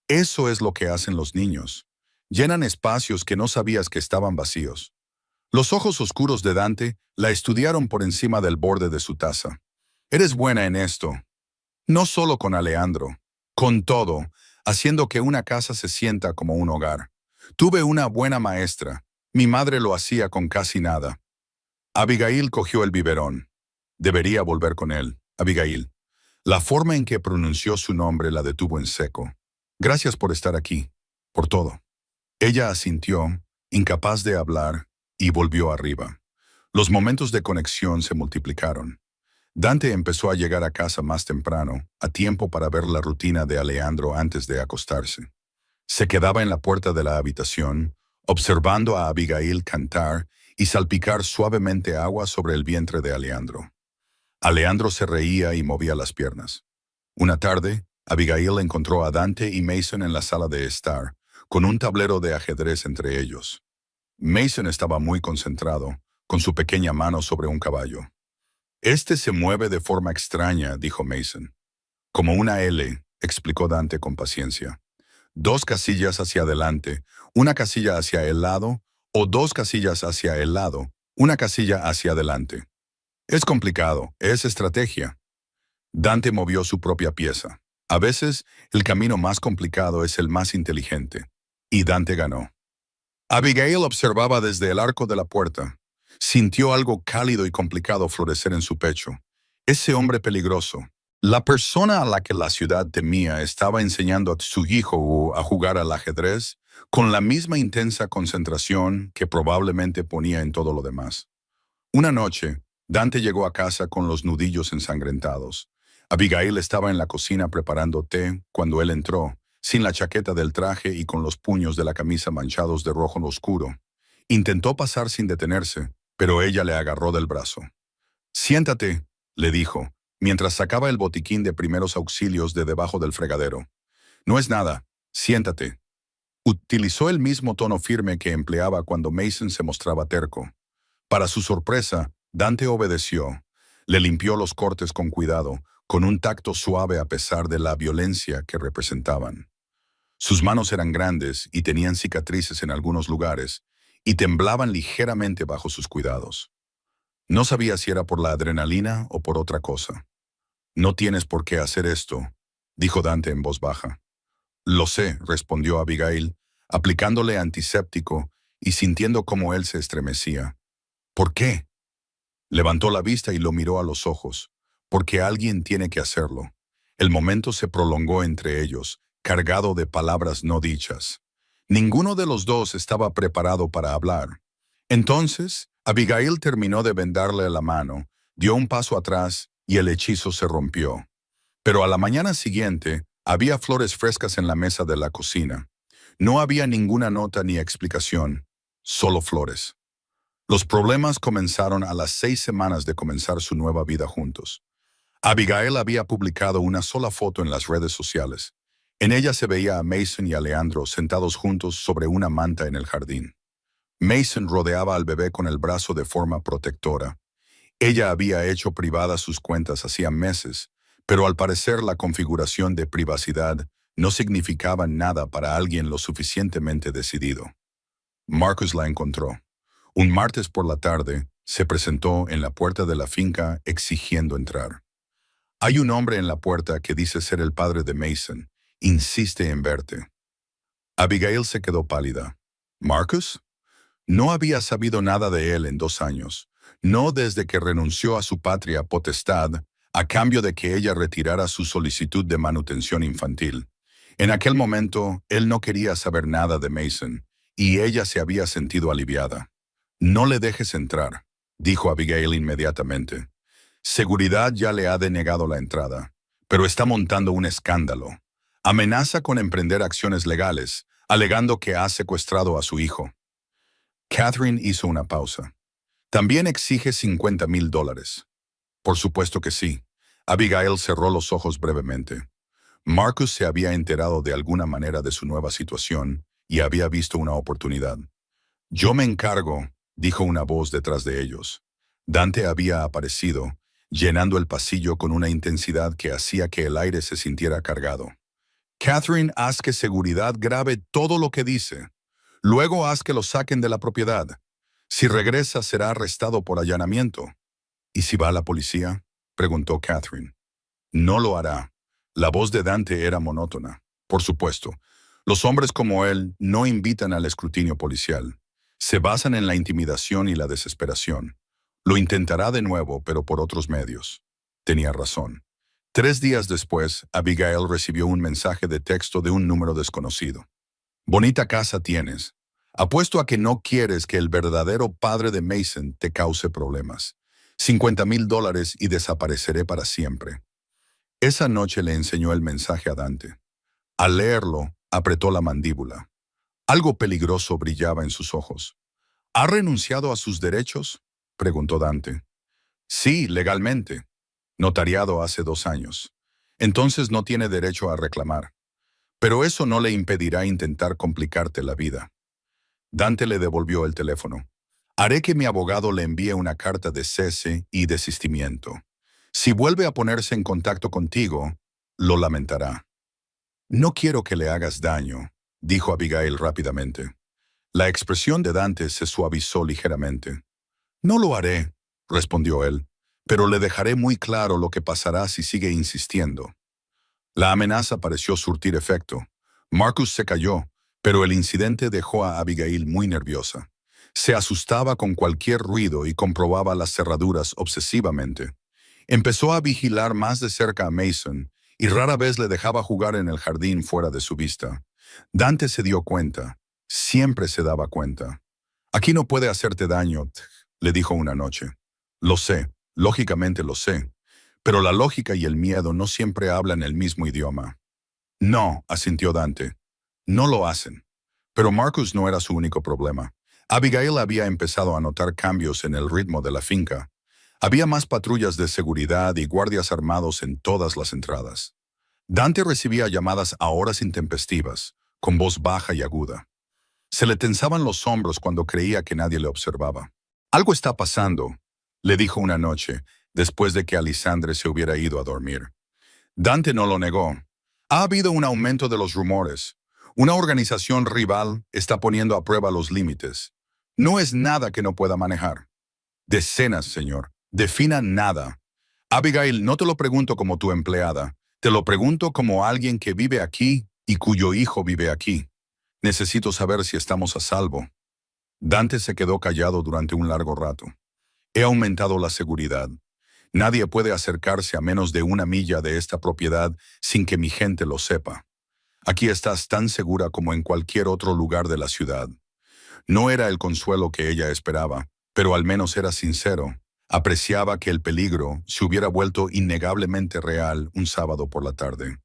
Eso es lo que hacen los niños. Llenan espacios que no sabías que estaban vacíos. Los ojos oscuros de Dante la estudiaron por encima del borde de su taza. Eres buena en esto. No solo con Alejandro, con todo, haciendo que una casa se sienta como un hogar. Tuve una buena maestra. Mi madre lo hacía con casi nada. Abigail cogió el biberón. Debería volver con él. Abigail. La forma en que pronunció su nombre la detuvo en seco. Gracias por estar aquí. Por todo. Ella asintió, incapaz de hablar, y volvió arriba. Los momentos de conexión se multiplicaron. Dante empezó a llegar a casa más temprano, a tiempo para ver la rutina de Alejandro antes de acostarse. Se quedaba en la puerta de la habitación, observando a Abigail cantar y salpicar suavemente agua sobre el vientre de Alejandro. Alejandro se reía y movía las piernas. Una tarde, Abigail encontró a Dante y Mason en la sala de estar, con un tablero de ajedrez entre ellos. Mason estaba muy concentrado, con su pequeña mano sobre un caballo. «Este se mueve de forma extraña», dijo Mason. «Como una L», explicó Dante con paciencia. 2 casillas hacia adelante, una casilla hacia el lado, o 2 casillas hacia el lado, una casilla hacia adelante. Es complicado, es estrategia. Dante movió su propia pieza. A veces, el camino más complicado es el más inteligente. Y Dante ganó. Abigail observaba desde el arco de la puerta. Sintió algo cálido y complicado florecer en su pecho. Ese hombre peligroso. La persona a la que la ciudad temía estaba enseñando a Tsujiho a jugar al ajedrez con la misma intensa concentración que probablemente ponía en todo lo demás. Una noche, Dante llegó a casa con los nudillos ensangrentados. Abigail estaba en la cocina preparando té cuando él entró, sin la chaqueta del traje y con los puños de la camisa manchados de rojo oscuro. Intentó pasar sin detenerse, pero ella le agarró del brazo. «Siéntate», le dijo, mientras sacaba el botiquín de primeros auxilios de debajo del fregadero. «No es nada. Siéntate». Utilizó el mismo tono firme que empleaba cuando Mason se mostraba terco. Para su sorpresa, Dante obedeció. Le limpió los cortes con cuidado, con un tacto suave a pesar de la violencia que representaban. Sus manos eran grandes y tenían cicatrices en algunos lugares, y temblaban ligeramente bajo sus cuidados. No sabía si era por la adrenalina o por otra cosa. «No tienes por qué hacer esto», dijo Dante en voz baja. «Lo sé», respondió Abigail, aplicándole antiséptico y sintiendo cómo él se estremecía. «¿Por qué?» Levantó la vista y lo miró a los ojos. «Porque alguien tiene que hacerlo». El momento se prolongó entre ellos, cargado de palabras no dichas. Ninguno de los dos estaba preparado para hablar. Entonces, Abigail terminó de vendarle la mano, dio un paso atrás y el hechizo se rompió. Pero a la mañana siguiente, había flores frescas en la mesa de la cocina. No había ninguna nota ni explicación, solo flores. Los problemas comenzaron a las 6 semanas de comenzar su nueva vida juntos. Abigail había publicado una sola foto en las redes sociales. En ella se veía a Mason y a Leandro sentados juntos sobre una manta en el jardín. Mason rodeaba al bebé con el brazo de forma protectora. Ella había hecho privadas sus cuentas hacía meses, pero al parecer la configuración de privacidad no significaba nada para alguien lo suficientemente decidido. Marcus la encontró. Un martes por la tarde, se presentó en la puerta de la finca exigiendo entrar. «Hay un hombre en la puerta que dice ser el padre de Mason. Insiste en verte». Abigail se quedó pálida. «¿Marcus?» No había sabido nada de él en 2 años, no desde que renunció a su patria potestad a cambio de que ella retirara su solicitud de manutención infantil. En aquel momento, él no quería saber nada de Mason, y ella se había sentido aliviada. «No le dejes entrar», dijo Abigail inmediatamente. «Seguridad ya le ha denegado la entrada, pero está montando un escándalo. Amenaza con emprender acciones legales, alegando que ha secuestrado a su hijo». Catherine hizo una pausa. «También exige $50,000. Por supuesto que sí». Abigail cerró los ojos brevemente. Marcus se había enterado de alguna manera de su nueva situación y había visto una oportunidad. «Yo me encargo», dijo una voz detrás de ellos. Dante había aparecido, llenando el pasillo con una intensidad que hacía que el aire se sintiera cargado. «Catherine, haz que seguridad grabe todo lo que dice. Luego haz que lo saquen de la propiedad. Si regresa, será arrestado por allanamiento». «¿Y si va a la policía?», preguntó Catherine. «No lo hará». La voz de Dante era monótona. «Por supuesto. Los hombres como él no invitan al escrutinio policial. Se basan en la intimidación y la desesperación. Lo intentará de nuevo, pero por otros medios». Tenía razón. 3 días después, Abigail recibió un mensaje de texto de un número desconocido. «Bonita casa tienes. Apuesto a que no quieres que el verdadero padre de Mason te cause problemas. $50,000 y desapareceré para siempre». Esa noche le enseñó el mensaje a Dante. Al leerlo, apretó la mandíbula. Algo peligroso brillaba en sus ojos. «¿Ha renunciado a sus derechos?», preguntó Dante. «Sí, legalmente. Notariado hace 2 años. Entonces no tiene derecho a reclamar. Pero eso no le impedirá intentar complicarte la vida». Dante le devolvió el teléfono. «Haré que mi abogado le envíe una carta de cese y desistimiento. Si vuelve a ponerse en contacto contigo, lo lamentará». «No quiero que le hagas daño», dijo Abigail rápidamente. La expresión de Dante se suavizó ligeramente. «No lo haré», respondió él, «pero le dejaré muy claro lo que pasará si sigue insistiendo». La amenaza pareció surtir efecto. Marcus se calló, Pero el incidente dejó a Abigail muy nerviosa. Se asustaba con cualquier ruido y comprobaba las cerraduras obsesivamente. Empezó a vigilar más de cerca a Mason y rara vez le dejaba jugar en el jardín fuera de su vista. Dante se dio cuenta. Siempre se daba cuenta. «Aquí no puede hacerte daño», le dijo una noche. «Lo sé, lógicamente lo sé, pero la lógica y el miedo no siempre hablan el mismo idioma». «No», asintió Dante. «No lo hacen». Pero Marcus no era su único problema. Abigail había empezado a notar cambios en el ritmo de la finca. Había más patrullas de seguridad y guardias armados en todas las entradas. Dante recibía llamadas a horas intempestivas, con voz baja y aguda. Se le tensaban los hombros cuando creía que nadie le observaba. «Algo está pasando», le dijo una noche, después de que Alisandre se hubiera ido a dormir. Dante no lo negó. «Ha habido un aumento de los rumores. Una organización rival está poniendo a prueba los límites. No es nada que no pueda manejar». «Decenas, señor. Defina nada». «Abigail, no te lo pregunto como tu empleada. Te lo pregunto como alguien que vive aquí y cuyo hijo vive aquí. Necesito saber si estamos a salvo». Dante se quedó callado durante un largo rato. «He aumentado la seguridad. Nadie puede acercarse a menos de 1 milla de esta propiedad sin que mi gente lo sepa. Aquí estás tan segura como en cualquier otro lugar de la ciudad». No era el consuelo que ella esperaba, pero al menos era sincero. Apreciaba que el peligro se hubiera vuelto innegablemente real un sábado por la tarde.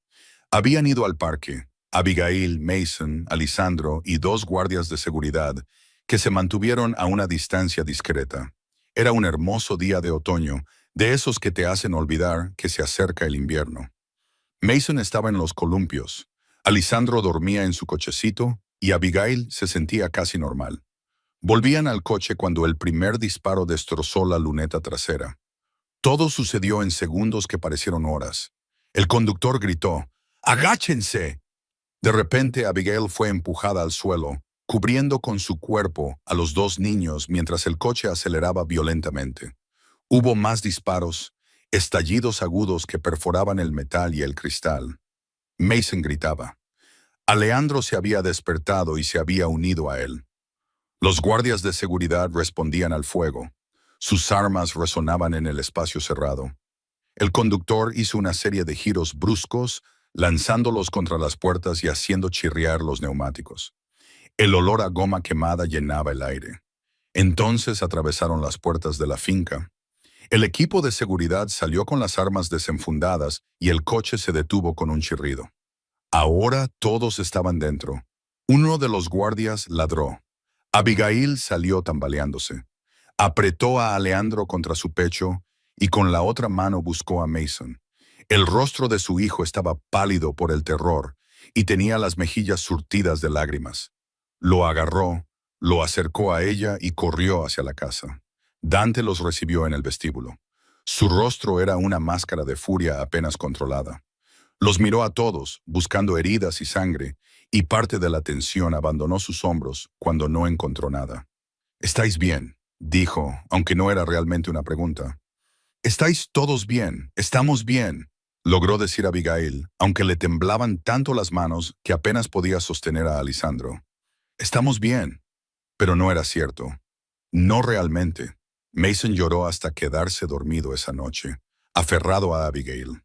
Habían ido al parque, Abigail, Mason, Alisandro y 2 guardias de seguridad, que se mantuvieron a una distancia discreta. Era un hermoso día de otoño, de esos que te hacen olvidar que se acerca el invierno. Mason estaba en los columpios, Alisandro dormía en su cochecito y Abigail se sentía casi normal. Volvían al coche cuando el primer disparo destrozó la luneta trasera. Todo sucedió en segundos que parecieron horas. El conductor gritó: «¡Agáchense!». De repente Abigail fue empujada al suelo, cubriendo con su cuerpo a los 2 niños mientras el coche aceleraba violentamente. Hubo más disparos, estallidos agudos que perforaban el metal y el cristal. Mason gritaba. Aleandro se había despertado y se había unido a él. Los guardias de seguridad respondían al fuego. Sus armas resonaban en el espacio cerrado. El conductor hizo una serie de giros bruscos, lanzándolos contra las puertas y haciendo chirriar los neumáticos. El olor a goma quemada llenaba el aire. Entonces atravesaron las puertas de la finca. El equipo de seguridad salió con las armas desenfundadas y el coche se detuvo con un chirrido. Ahora todos estaban dentro. Uno de los guardias ladró. Abigail salió tambaleándose. Apretó a Aleandro contra su pecho y con la otra mano buscó a Mason. El rostro de su hijo estaba pálido por el terror y tenía las mejillas surtidas de lágrimas. Lo agarró, lo acercó a ella y corrió hacia la casa. Dante los recibió en el vestíbulo. Su rostro era una máscara de furia apenas controlada. Los miró a todos, buscando heridas y sangre, y parte de la tensión abandonó sus hombros cuando no encontró nada. «¿Estáis bien?», dijo, aunque no era realmente una pregunta. «¿Estáis todos bien? Estamos bien», logró decir Abigail, aunque le temblaban tanto las manos que apenas podía sostener a Alisandro. «Estamos bien». Pero no era cierto. No realmente. Mason lloró hasta quedarse dormido esa noche, aferrado a Abigail.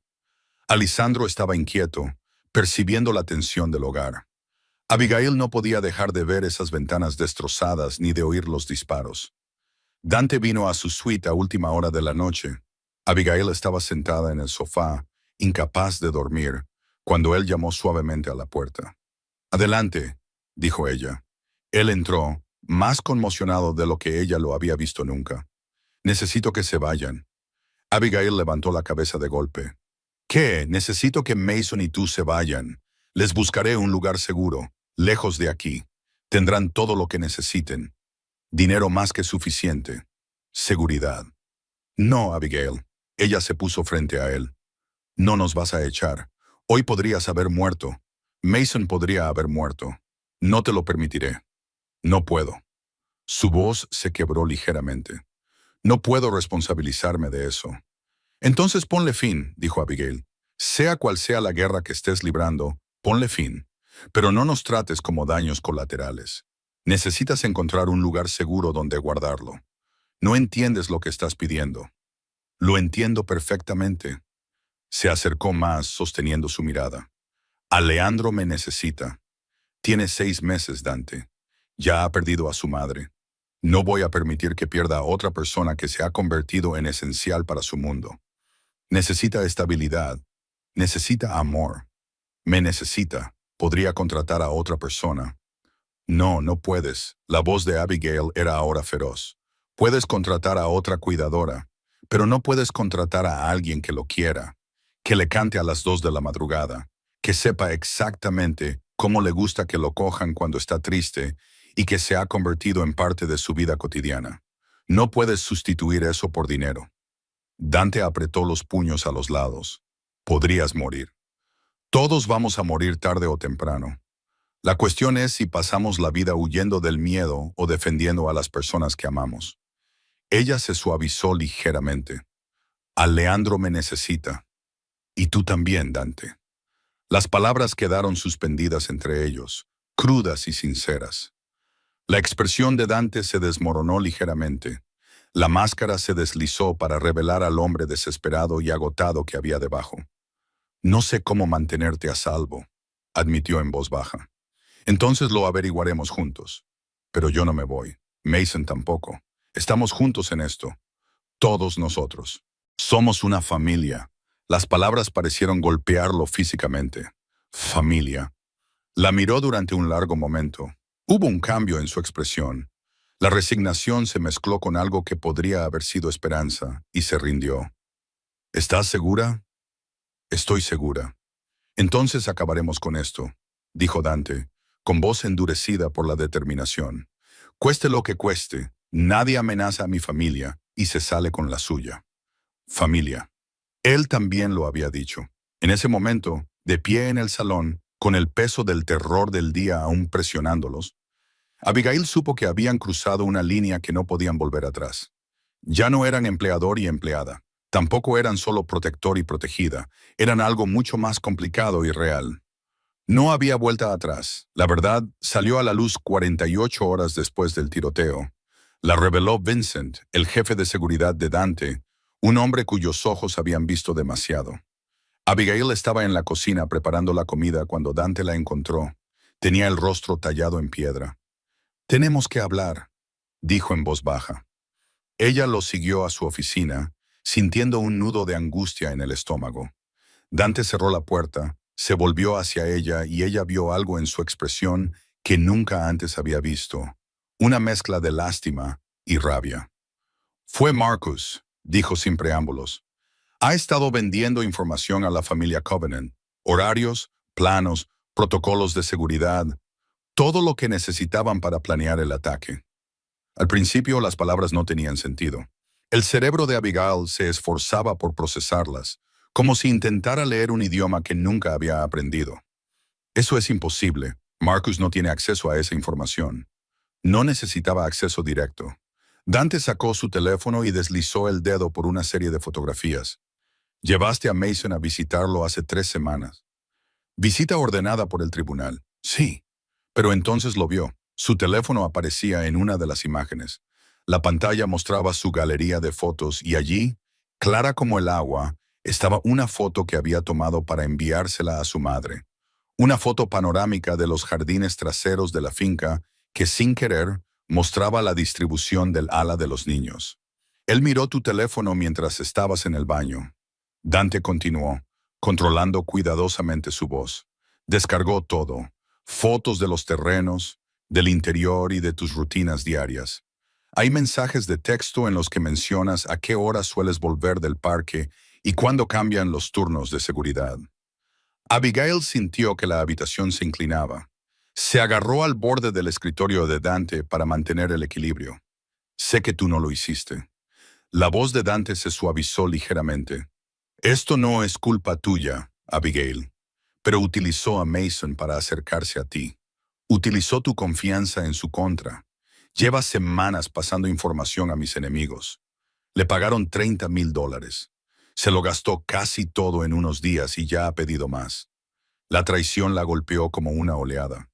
Alisandro estaba inquieto, percibiendo la tensión del hogar. Abigail no podía dejar de ver esas ventanas destrozadas ni de oír los disparos. Dante vino a su suite a última hora de la noche. Abigail estaba sentada en el sofá, incapaz de dormir, cuando él llamó suavemente a la puerta. «Adelante», dijo ella. Él entró, más conmocionado de lo que ella lo había visto nunca. «Necesito que se vayan». Abigail levantó la cabeza de golpe. «¿Qué? Necesito que Mason y tú se vayan. Les buscaré un lugar seguro, lejos de aquí. Tendrán todo lo que necesiten. Dinero más que suficiente. Seguridad». «No, Abigail». Ella se puso frente a él. «No nos vas a echar. Hoy podrías haber muerto. Mason podría haber muerto. No te lo permitiré». «No puedo». Su voz se quebró ligeramente. «No puedo responsabilizarme de eso». «Entonces ponle fin», dijo Abigail. «Sea cual sea la guerra que estés librando, ponle fin. Pero no nos trates como daños colaterales. Necesitas encontrar un lugar seguro donde guardarlo. No entiendes lo que estás pidiendo. Lo entiendo perfectamente. Se acercó más, sosteniendo su mirada. Alejandro me necesita. Tiene 6 meses, Dante. Ya ha perdido a su madre. No voy a permitir que pierda a otra persona que se ha convertido en esencial para su mundo. Necesita estabilidad. Necesita amor. Me necesita. Podría contratar a otra persona. No, no puedes. La voz de Abigail era ahora feroz. Puedes contratar a otra cuidadora, pero no puedes contratar a alguien que lo quiera, que le cante a las 2 de la madrugada, que sepa exactamente cómo le gusta que lo cojan cuando está triste y que se ha convertido en parte de su vida cotidiana. No puedes sustituir eso por dinero. Dante apretó los puños a los lados. Podrías morir. Todos vamos a morir tarde o temprano. La cuestión es si pasamos la vida huyendo del miedo o defendiendo a las personas que amamos. Ella se suavizó ligeramente. Alejandro me necesita. Y tú también, Dante. Las palabras quedaron suspendidas entre ellos, crudas y sinceras. La expresión de Dante se desmoronó ligeramente. La máscara se deslizó para revelar al hombre desesperado y agotado que había debajo. No sé cómo mantenerte a salvo, admitió en voz baja. Entonces lo averiguaremos juntos. Pero yo no me voy. Mason tampoco. Estamos juntos en esto. Todos nosotros. Somos una familia. Las palabras parecieron golpearlo físicamente. Familia. La miró durante un largo momento. Hubo un cambio en su expresión. La resignación se mezcló con algo que podría haber sido esperanza, y se rindió. ¿Estás segura? Estoy segura. Entonces acabaremos con esto, dijo Dante, con voz endurecida por la determinación. Cueste lo que cueste, nadie amenaza a mi familia y se sale con la suya. Familia. Él también lo había dicho. En ese momento, de pie en el salón, con el peso del terror del día aún presionándolos, Abigail supo que habían cruzado una línea que no podían volver atrás. Ya no eran empleador y empleada. Tampoco eran solo protector y protegida. Eran algo mucho más complicado y real. No había vuelta atrás. La verdad salió a la luz 48 horas después del tiroteo. La reveló Vincent, el jefe de seguridad de Dante, un hombre cuyos ojos habían visto demasiado. Abigail estaba en la cocina preparando la comida cuando Dante la encontró. Tenía el rostro tallado en piedra. «Tenemos que hablar», dijo en voz baja. Ella lo siguió a su oficina, sintiendo un nudo de angustia en el estómago. Dante cerró la puerta, se volvió hacia ella y ella vio algo en su expresión que nunca antes había visto. Una mezcla de lástima y rabia. «Fue Marcus», dijo sin preámbulos. «Ha estado vendiendo información a la familia Covenant. Horarios, planos, protocolos de seguridad. Todo lo que necesitaban para planear el ataque». Al principio las palabras no tenían sentido. El cerebro de Abigail se esforzaba por procesarlas, como si intentara leer un idioma que nunca había aprendido. «Eso es imposible. Marcus no tiene acceso a esa información». No necesitaba acceso directo. Dante sacó su teléfono y deslizó el dedo por una serie de fotografías. «Llevaste a Mason a visitarlo hace 3 semanas. Visita ordenada por el tribunal». «Sí». Pero entonces lo vio. Su teléfono aparecía en una de las imágenes. La pantalla mostraba su galería de fotos y allí, clara como el agua, estaba una foto que había tomado para enviársela a su madre. Una foto panorámica de los jardines traseros de la finca que, sin querer, mostraba la distribución del ala de los niños. «Él miró tu teléfono mientras estabas en el baño». Dante continuó, controlando cuidadosamente su voz. «Descargó todo. Fotos de los terrenos, del interior y de tus rutinas diarias. Hay mensajes de texto en los que mencionas a qué hora sueles volver del parque y cuándo cambian los turnos de seguridad». Abigail sintió que la habitación se inclinaba. Se agarró al borde del escritorio de Dante para mantener el equilibrio. «Sé que tú no lo hiciste». La voz de Dante se suavizó ligeramente. «Esto no es culpa tuya, Abigail, pero utilizó a Mason para acercarse a ti. Utilizó tu confianza en su contra. Lleva semanas pasando información a mis enemigos. Le pagaron $30,000. Se lo gastó casi todo en unos días y ya ha pedido más. La traición la golpeó como una oleada.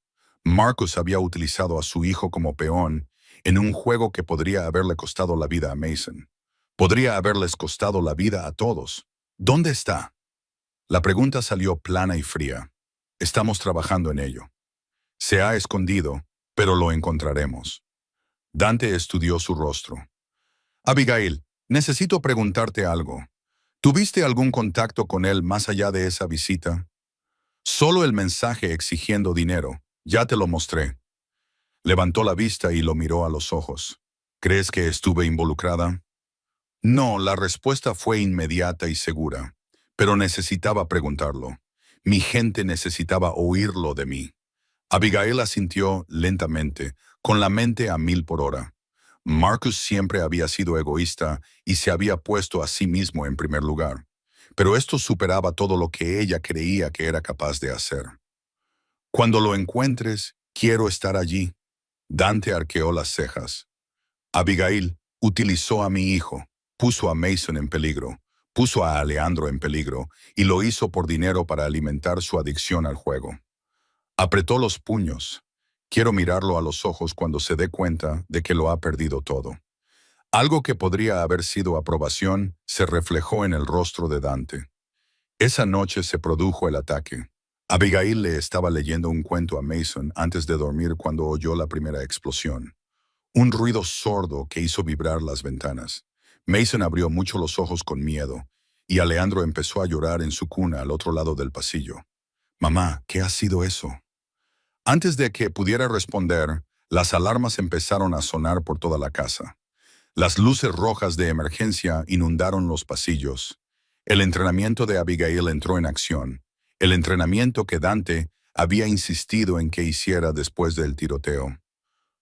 Marcus había utilizado a su hijo como peón en un juego que podría haberle costado la vida a Mason. Podría haberles costado la vida a todos. ¿Dónde está? La pregunta salió plana y fría. Estamos trabajando en ello. Se ha escondido, pero lo encontraremos. Dante estudió su rostro. Abigail, necesito preguntarte algo. ¿Tuviste algún contacto con él más allá de esa visita? Solo el mensaje exigiendo dinero. Ya te lo mostré. Levantó la vista y lo miró a los ojos. ¿Crees que estuve involucrada? No, la respuesta fue inmediata y segura. Pero necesitaba preguntarlo. Mi gente necesitaba oírlo de mí. Abigail asintió lentamente, con la mente a 1000 por hora. Marcus siempre había sido egoísta y se había puesto a sí mismo en primer lugar. Pero esto superaba todo lo que ella creía que era capaz de hacer. Cuando lo encuentres, quiero estar allí. Dante arqueó las cejas. Abigail utilizó a mi hijo, puso a Mason en peligro, puso a Alejandro en peligro y lo hizo por dinero para alimentar su adicción al juego. Apretó los puños. Quiero mirarlo a los ojos cuando se dé cuenta de que lo ha perdido todo. Algo que podría haber sido aprobación se reflejó en el rostro de Dante. Esa noche se produjo el ataque. Abigail le estaba leyendo un cuento a Mason antes de dormir cuando oyó la primera explosión. Un ruido sordo que hizo vibrar las ventanas. Mason abrió mucho los ojos con miedo, y Alejandro empezó a llorar en su cuna al otro lado del pasillo. Mamá, ¿qué ha sido eso? Antes de que pudiera responder, las alarmas empezaron a sonar por toda la casa. Las luces rojas de emergencia inundaron los pasillos. El entrenamiento de Abigail entró en acción. El entrenamiento que Dante había insistido en que hiciera después del tiroteo.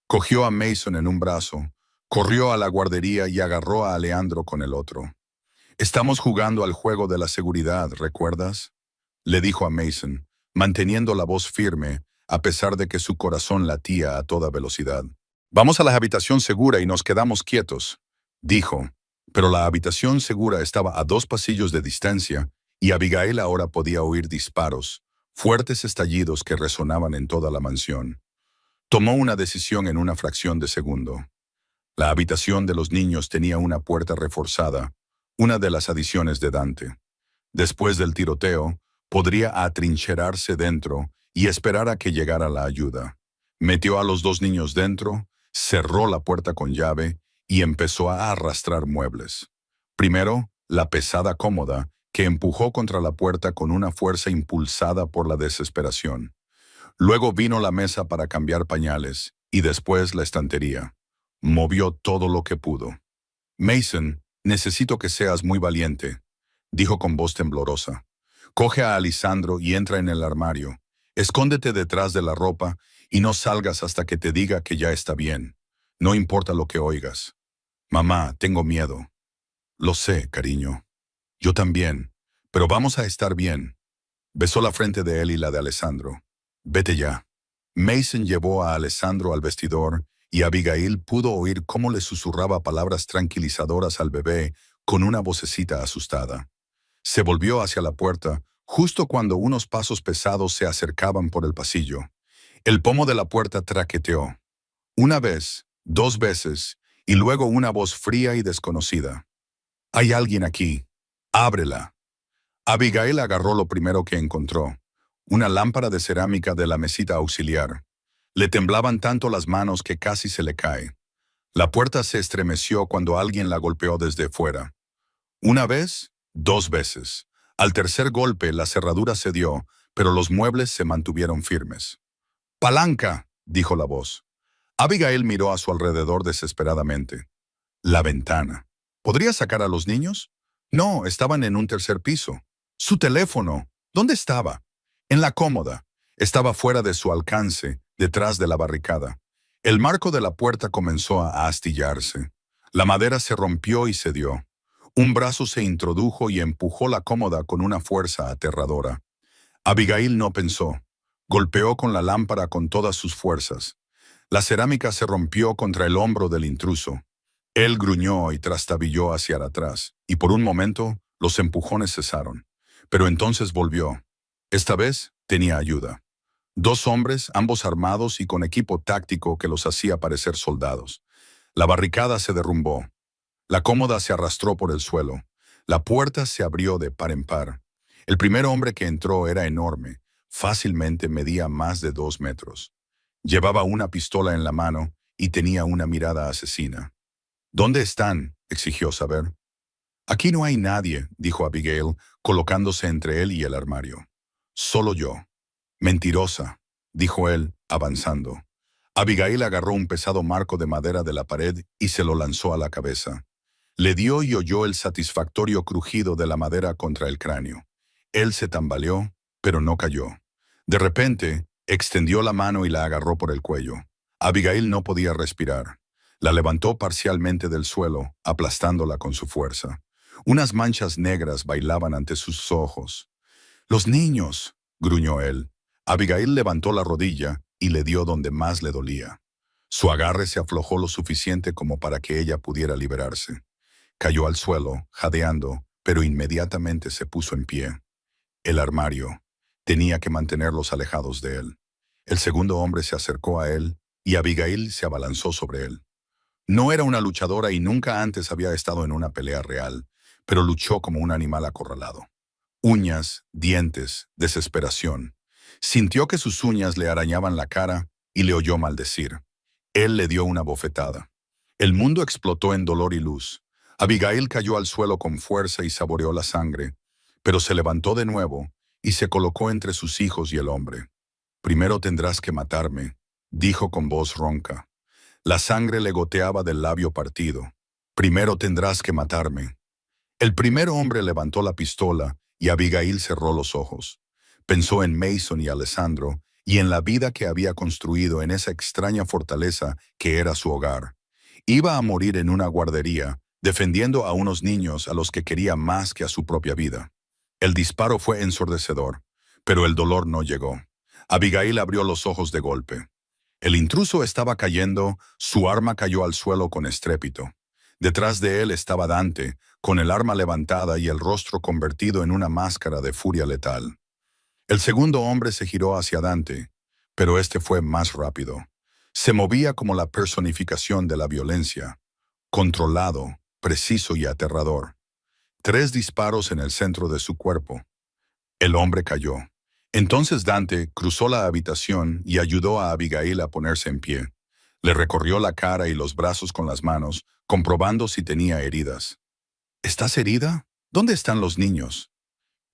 Cogió a Mason en un brazo, corrió a la guardería y agarró a Alejandro con el otro. Estamos jugando al juego de la seguridad, ¿recuerdas? Le dijo a Mason, manteniendo la voz firme, a pesar de que su corazón latía a toda velocidad. Vamos a la habitación segura y nos quedamos quietos, dijo. Pero la habitación segura estaba a 2 pasillos de distancia y Abigail ahora podía oír disparos, fuertes estallidos que resonaban en toda la mansión. Tomó una decisión en una fracción de segundo. La habitación de los niños tenía una puerta reforzada, una de las adiciones de Dante. Después del tiroteo, podría atrincherarse dentro y esperar a que llegara la ayuda. Metió a los 2 niños dentro, cerró la puerta con llave y empezó a arrastrar muebles. Primero, la pesada cómoda, que empujó contra la puerta con una fuerza impulsada por la desesperación. Luego vino la mesa para cambiar pañales y después la estantería. Movió todo lo que pudo. Mason, necesito que seas muy valiente, dijo con voz temblorosa. Coge a Alessandro y entra en el armario. Escóndete detrás de la ropa y no salgas hasta que te diga que ya está bien. No importa lo que oigas. Mamá, tengo miedo. Lo sé, cariño. Yo también. Pero vamos a estar bien. Besó la frente de él y la de Alessandro. Vete ya. Mason llevó a Alessandro al vestidor y Abigail pudo oír cómo le susurraba palabras tranquilizadoras al bebé con una vocecita asustada. Se volvió hacia la puerta, justo cuando unos pasos pesados se acercaban por el pasillo. El pomo de la puerta traqueteó. Una vez, 2 veces, y luego una voz fría y desconocida. «Hay alguien aquí. Ábrela». Abigail agarró lo primero que encontró. Una lámpara de cerámica de la mesita auxiliar. Le temblaban tanto las manos que casi se le cae. La puerta se estremeció cuando alguien la golpeó desde fuera. Una vez, 2 veces. Al tercer golpe la cerradura cedió, pero los muebles se mantuvieron firmes. «¡Palanca!», dijo la voz. Abigail miró a su alrededor desesperadamente. La ventana. ¿Podría sacar a los niños? No, estaban en un tercer piso. Su teléfono. ¿Dónde estaba? En la cómoda. Estaba fuera de su alcance, detrás de la barricada. El marco de la puerta comenzó a astillarse. La madera se rompió y cedió. Un brazo se introdujo y empujó la cómoda con una fuerza aterradora. Abigail no pensó. Golpeó con la lámpara con todas sus fuerzas. La cerámica se rompió contra el hombro del intruso. Él gruñó y trastabilló hacia atrás, y por un momento los empujones cesaron. Pero entonces volvió. Esta vez tenía ayuda. Dos hombres, ambos armados y con equipo táctico que los hacía parecer soldados. La barricada se derrumbó. La cómoda se arrastró por el suelo. La puerta se abrió de par en par. El primer hombre que entró era enorme. Fácilmente medía más de 2 metros. Llevaba una pistola en la mano y tenía una mirada asesina. ¿Dónde están?, exigió saber. Aquí no hay nadie, dijo Abigail, colocándose entre él y el armario. Solo yo. Mentirosa, dijo él, avanzando. Abigail agarró un pesado marco de madera de la pared y se lo lanzó a la cabeza. Le dio y oyó el satisfactorio crujido de la madera contra el cráneo. Él se tambaleó, pero no cayó. De repente, extendió la mano y la agarró por el cuello. Abigail no podía respirar. La levantó parcialmente del suelo, aplastándola con su fuerza. Unas manchas negras bailaban ante sus ojos. «¡Los niños!», gruñó él. Abigail levantó la rodilla y le dio donde más le dolía. Su agarre se aflojó lo suficiente como para que ella pudiera liberarse. Cayó al suelo, jadeando, pero inmediatamente se puso en pie. El armario. Tenía que mantenerlos alejados de él. El segundo hombre se acercó a él y Abigail se abalanzó sobre él. No era una luchadora y nunca antes había estado en una pelea real, pero luchó como un animal acorralado. Uñas, dientes, desesperación. Sintió que sus uñas le arañaban la cara y le oyó maldecir. Él le dio una bofetada. El mundo explotó en dolor y luz. Abigail cayó al suelo con fuerza y saboreó la sangre, pero se levantó de nuevo y se colocó entre sus hijos y el hombre. «Primero tendrás que matarme», dijo con voz ronca. La sangre le goteaba del labio partido. «Primero tendrás que matarme». El primer hombre levantó la pistola y Abigail cerró los ojos. Pensó en Mason y Alessandro y en la vida que había construido en esa extraña fortaleza que era su hogar. Iba a morir en una guardería, defendiendo a unos niños a los que quería más que a su propia vida. El disparo fue ensordecedor, pero el dolor no llegó. Abigail abrió los ojos de golpe. El intruso estaba cayendo, su arma cayó al suelo con estrépito. Detrás de él estaba Dante, con el arma levantada y el rostro convertido en una máscara de furia letal. El segundo hombre se giró hacia Dante, pero este fue más rápido. Se movía como la personificación de la violencia, controlado, preciso y aterrador. 3 disparos en el centro de su cuerpo. El hombre cayó. Entonces Dante cruzó la habitación y ayudó a Abigail a ponerse en pie. Le recorrió la cara y los brazos con las manos, comprobando si tenía heridas. «¿Estás herida? ¿Dónde están los niños?»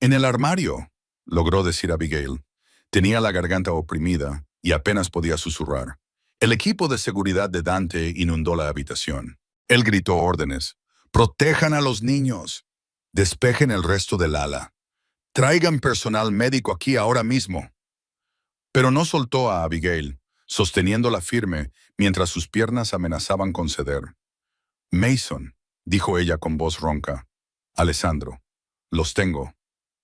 «En el armario», logró decir Abigail. Tenía la garganta oprimida y apenas podía susurrar. El equipo de seguridad de Dante inundó la habitación. Él gritó órdenes. «¡Protejan a los niños! Despejen el resto del ala. Traigan personal médico aquí ahora mismo». Pero no soltó a Abigail, sosteniéndola firme mientras sus piernas amenazaban con ceder. «Mason», dijo ella con voz ronca. «Alessandro, los tengo».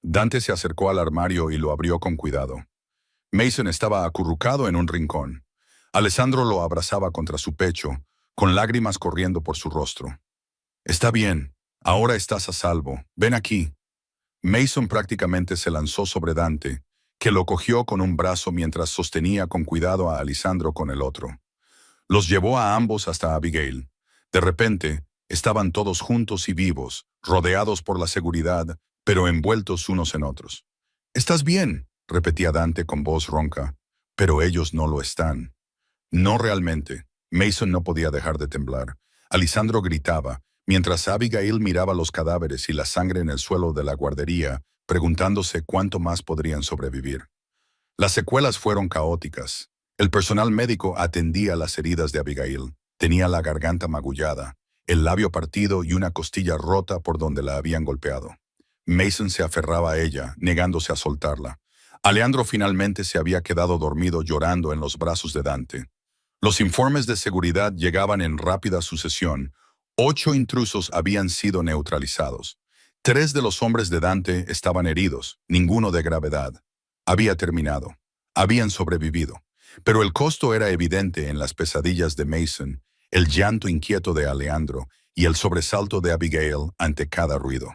Dante se acercó al armario y lo abrió con cuidado. Mason estaba acurrucado en un rincón. Alessandro lo abrazaba contra su pecho, con lágrimas corriendo por su rostro. «Está bien, ahora estás a salvo. Ven aquí». Mason prácticamente se lanzó sobre Dante, que lo cogió con un brazo mientras sostenía con cuidado a Alessandro con el otro. Los llevó a ambos hasta Abigail. De repente, estaban todos juntos y vivos, rodeados por la seguridad, pero envueltos unos en otros. «¿Estás bien?», repetía Dante con voz ronca. «Pero ellos no lo están». «No realmente». Mason no podía dejar de temblar. Alessandro gritaba, mientras Abigail miraba los cadáveres y la sangre en el suelo de la guardería, preguntándose cuánto más podrían sobrevivir. Las secuelas fueron caóticas. El personal médico atendía las heridas de Abigail. Tenía la garganta magullada, el labio partido y una costilla rota por donde la habían golpeado. Mason se aferraba a ella, negándose a soltarla. Alessandro finalmente se había quedado dormido llorando en los brazos de Dante. Los informes de seguridad llegaban en rápida sucesión. 8 intrusos habían sido neutralizados. 3 de los hombres de Dante estaban heridos, ninguno de gravedad. Había terminado. Habían sobrevivido. Pero el costo era evidente en las pesadillas de Mason, el llanto inquieto de Alessandro y el sobresalto de Abigail ante cada ruido.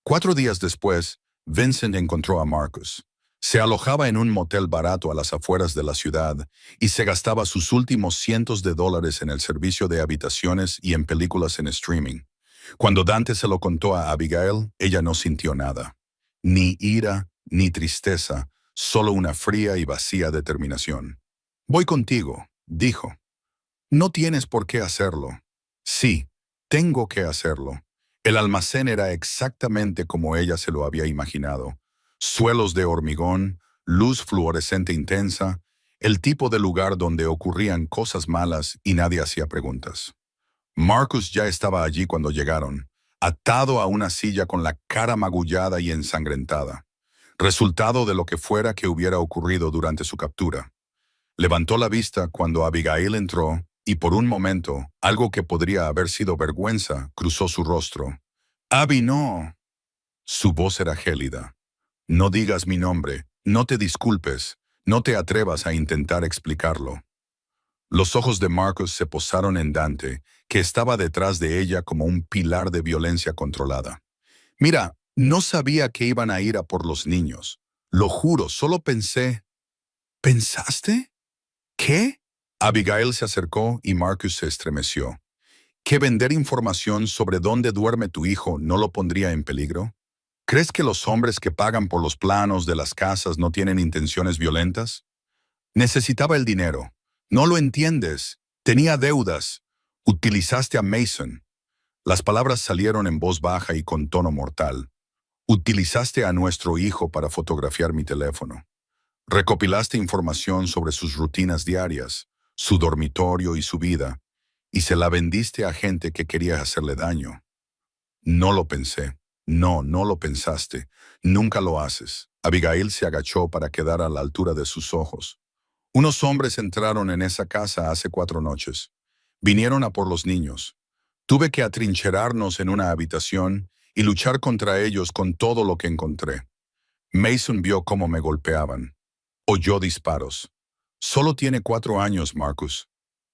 4 días después, Vincent encontró a Marcus. Se alojaba en un motel barato a las afueras de la ciudad y se gastaba sus últimos cientos de dólares en el servicio de habitaciones y en películas en streaming. Cuando Dante se lo contó a Abigail, ella no sintió nada. Ni ira, ni tristeza, solo una fría y vacía determinación. Voy contigo, dijo. No tienes por qué hacerlo. Sí, tengo que hacerlo. El almacén era exactamente como ella se lo había imaginado. Suelos de hormigón, luz fluorescente intensa, el tipo de lugar donde ocurrían cosas malas y nadie hacía preguntas. Marcus ya estaba allí cuando llegaron, atado a una silla con la cara magullada y ensangrentada, resultado de lo que fuera que hubiera ocurrido durante su captura. Levantó la vista cuando Abigail entró y por un momento, algo que podría haber sido vergüenza cruzó su rostro. «Abby, no». Su voz era gélida. «No digas mi nombre, no te disculpes, no te atrevas a intentar explicarlo». Los ojos de Marcus se posaron en Dante, que estaba detrás de ella como un pilar de violencia controlada. «Mira, no sabía que iban a ir a por los niños. Lo juro, solo pensé». «¿Pensaste? ¿Qué?» Abigail se acercó y Marcus se estremeció. ¿Que vender información sobre dónde duerme tu hijo no lo pondría en peligro? ¿Crees que los hombres que pagan por los planos de las casas no tienen intenciones violentas? Necesitaba el dinero. No lo entiendes. Tenía deudas. Utilizaste a Mason. Las palabras salieron en voz baja y con tono mortal. Utilizaste a nuestro hijo para fotografiar mi teléfono. Recopilaste información sobre sus rutinas diarias, su dormitorio y su vida, y se la vendiste a gente que quería hacerle daño. No lo pensé. No, no lo pensaste. Nunca lo haces. Abigail se agachó para quedar a la altura de sus ojos. Unos hombres entraron en esa casa hace 4 noches. Vinieron a por los niños. Tuve que atrincherarnos en una habitación y luchar contra ellos con todo lo que encontré. Mason vio cómo me golpeaban. Oyó disparos. Solo tiene 4 años, Marcus.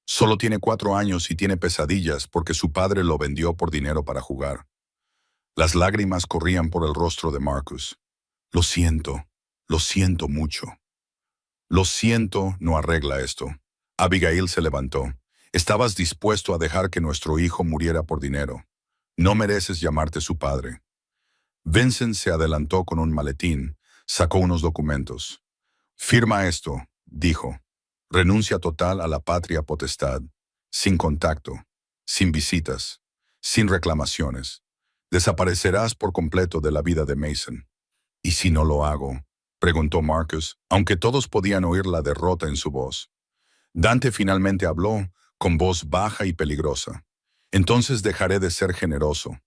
Solo tiene 4 años y tiene pesadillas porque su padre lo vendió por dinero para jugar. Las lágrimas corrían por el rostro de Marcus. Lo siento mucho. Lo siento no arregla esto. Abigail se levantó. Estabas dispuesto a dejar que nuestro hijo muriera por dinero. No mereces llamarte su padre. Vincent se adelantó con un maletín, sacó unos documentos. Firma esto, dijo. Renuncia total a la patria potestad. Sin contacto, sin visitas, sin reclamaciones. Desaparecerás por completo de la vida de Mason. ¿Y si no lo hago?, preguntó Marcus, aunque todos podían oír la derrota en su voz. Dante finalmente habló, con voz baja y peligrosa. Entonces dejaré de ser generoso.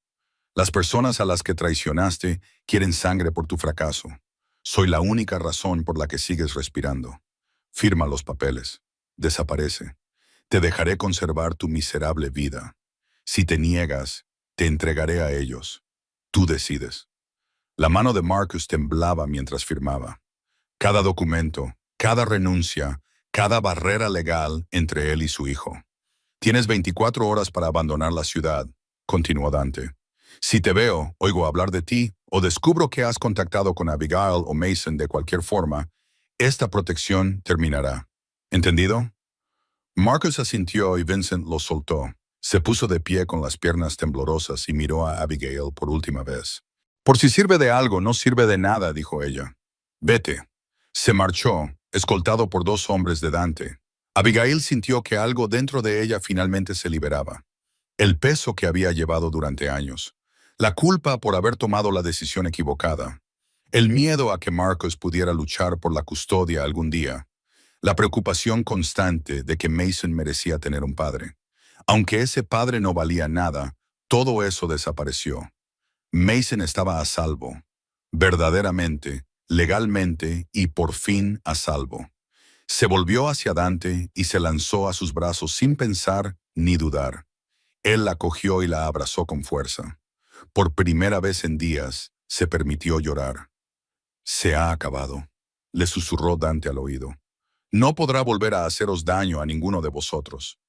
Las personas a las que traicionaste quieren sangre por tu fracaso. Soy la única razón por la que sigues respirando. Firma los papeles. Desaparece. Te dejaré conservar tu miserable vida. Si te niegas, te entregaré a ellos. Tú decides. La mano de Marcus temblaba mientras firmaba. Cada documento, cada renuncia, cada barrera legal entre él y su hijo. Tienes 24 horas para abandonar la ciudad, continuó Dante. Si te veo, oigo hablar de ti, o descubro que has contactado con Abigail o Mason de cualquier forma, esta protección terminará. ¿Entendido? Marcus asintió y Vincent lo soltó. Se puso de pie con las piernas temblorosas y miró a Abigail por última vez. Por si sirve de algo, no sirve de nada, dijo ella. Vete. Se marchó, escoltado por 2 hombres de Dante. Abigail sintió que algo dentro de ella finalmente se liberaba. El peso que había llevado durante años. La culpa por haber tomado la decisión equivocada. El miedo a que Marcus pudiera luchar por la custodia algún día. La preocupación constante de que Mason merecía tener un padre. Aunque ese padre no valía nada, todo eso desapareció. Mason estaba a salvo. Verdaderamente, legalmente y por fin a salvo. Se volvió hacia Dante y se lanzó a sus brazos sin pensar ni dudar. Él la cogió y la abrazó con fuerza. Por primera vez en días, se permitió llorar. «Se ha acabado», le susurró Dante al oído. «No podrá volver a haceros daño a ninguno de vosotros».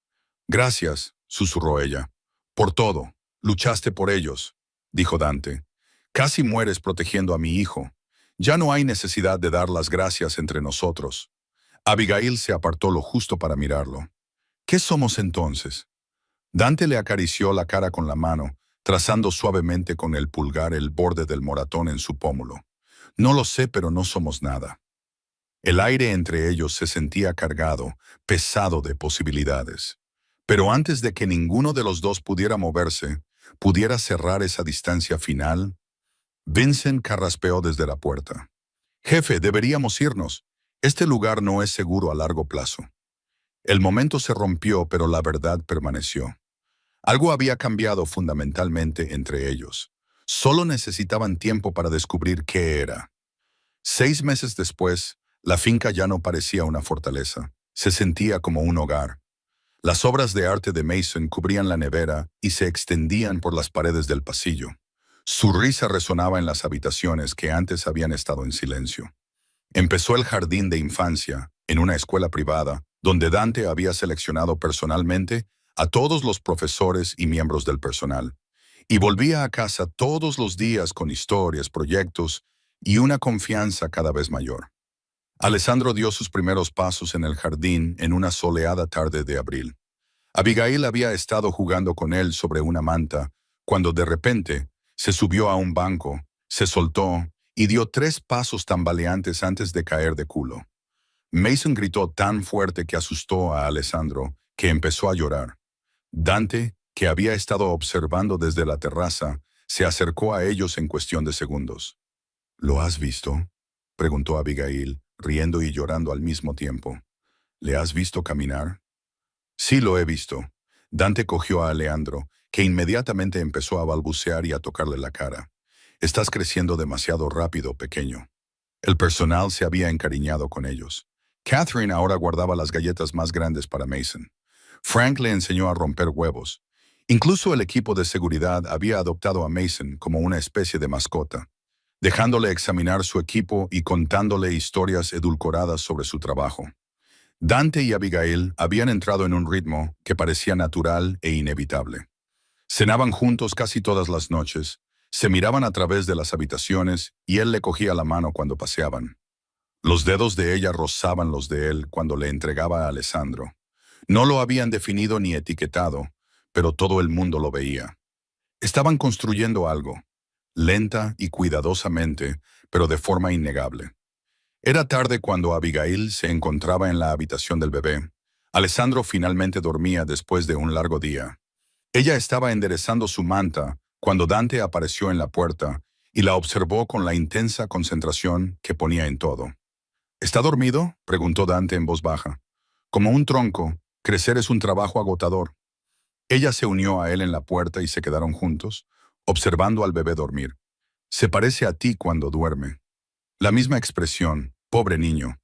«Gracias», susurró ella. «Por todo. Luchaste por ellos», dijo Dante. «Casi mueres protegiendo a mi hijo. Ya no hay necesidad de dar las gracias entre nosotros. Abigail se apartó lo justo para mirarlo. ¿Qué somos entonces? Dante le acarició la cara con la mano, trazando suavemente con el pulgar el borde del moratón en su pómulo. No lo sé, pero no somos nada. El aire entre ellos se sentía cargado, pesado de posibilidades. Pero antes de que ninguno de los dos pudiera moverse, pudiera cerrar esa distancia final, Vincent carraspeó desde la puerta. «Jefe, deberíamos irnos. Este lugar no es seguro a largo plazo». El momento se rompió, pero la verdad permaneció. Algo había cambiado fundamentalmente entre ellos. Solo necesitaban tiempo para descubrir qué era. 6 meses después, la finca ya no parecía una fortaleza. Se sentía como un hogar. Las obras de arte de Mason cubrían la nevera y se extendían por las paredes del pasillo. Su risa resonaba en las habitaciones que antes habían estado en silencio. Empezó el jardín de infancia, en una escuela privada, donde Dante había seleccionado personalmente a todos los profesores y miembros del personal, y volvía a casa todos los días con historias, proyectos y una confianza cada vez mayor. Alessandro dio sus primeros pasos en el jardín en una soleada tarde de abril. Abigail había estado jugando con él sobre una manta, cuando de repente se subió a un banco, se soltó y dio 3 pasos tambaleantes antes de caer de culo. Mason gritó tan fuerte que asustó a Alessandro, que empezó a llorar. Dante, que había estado observando desde la terraza, se acercó a ellos en cuestión de segundos. «¿Lo has visto?», preguntó Abigail, riendo y llorando al mismo tiempo. «¿Le has visto caminar?». «Sí, lo he visto». Dante cogió a Leandro, que inmediatamente empezó a balbucear y a tocarle la cara. «Estás creciendo demasiado rápido, pequeño». El personal se había encariñado con ellos. Catherine ahora guardaba las galletas más grandes para Mason. Frank le enseñó a romper huevos. Incluso el equipo de seguridad había adoptado a Mason como una especie de mascota, dejándole examinar su equipo y contándole historias edulcoradas sobre su trabajo. Dante y Abigail habían entrado en un ritmo que parecía natural e inevitable. Cenaban juntos casi todas las noches, se miraban a través de las habitaciones y él le cogía la mano cuando paseaban. Los dedos de ella rozaban los de él cuando le entregaba a Alessandro. No lo habían definido ni etiquetado, pero todo el mundo lo veía. Estaban construyendo algo, lenta y cuidadosamente, pero de forma innegable. Era tarde cuando Abigail se encontraba en la habitación del bebé. Alessandro finalmente dormía después de un largo día. Ella estaba enderezando su manta cuando Dante apareció en la puerta y la observó con la intensa concentración que ponía en todo. «¿Está dormido?», preguntó Dante en voz baja. «Como un tronco, crecer es un trabajo agotador». Ella se unió a él en la puerta y se quedaron juntos, observando al bebé dormir. «Se parece a ti cuando duerme». La misma expresión, pobre niño.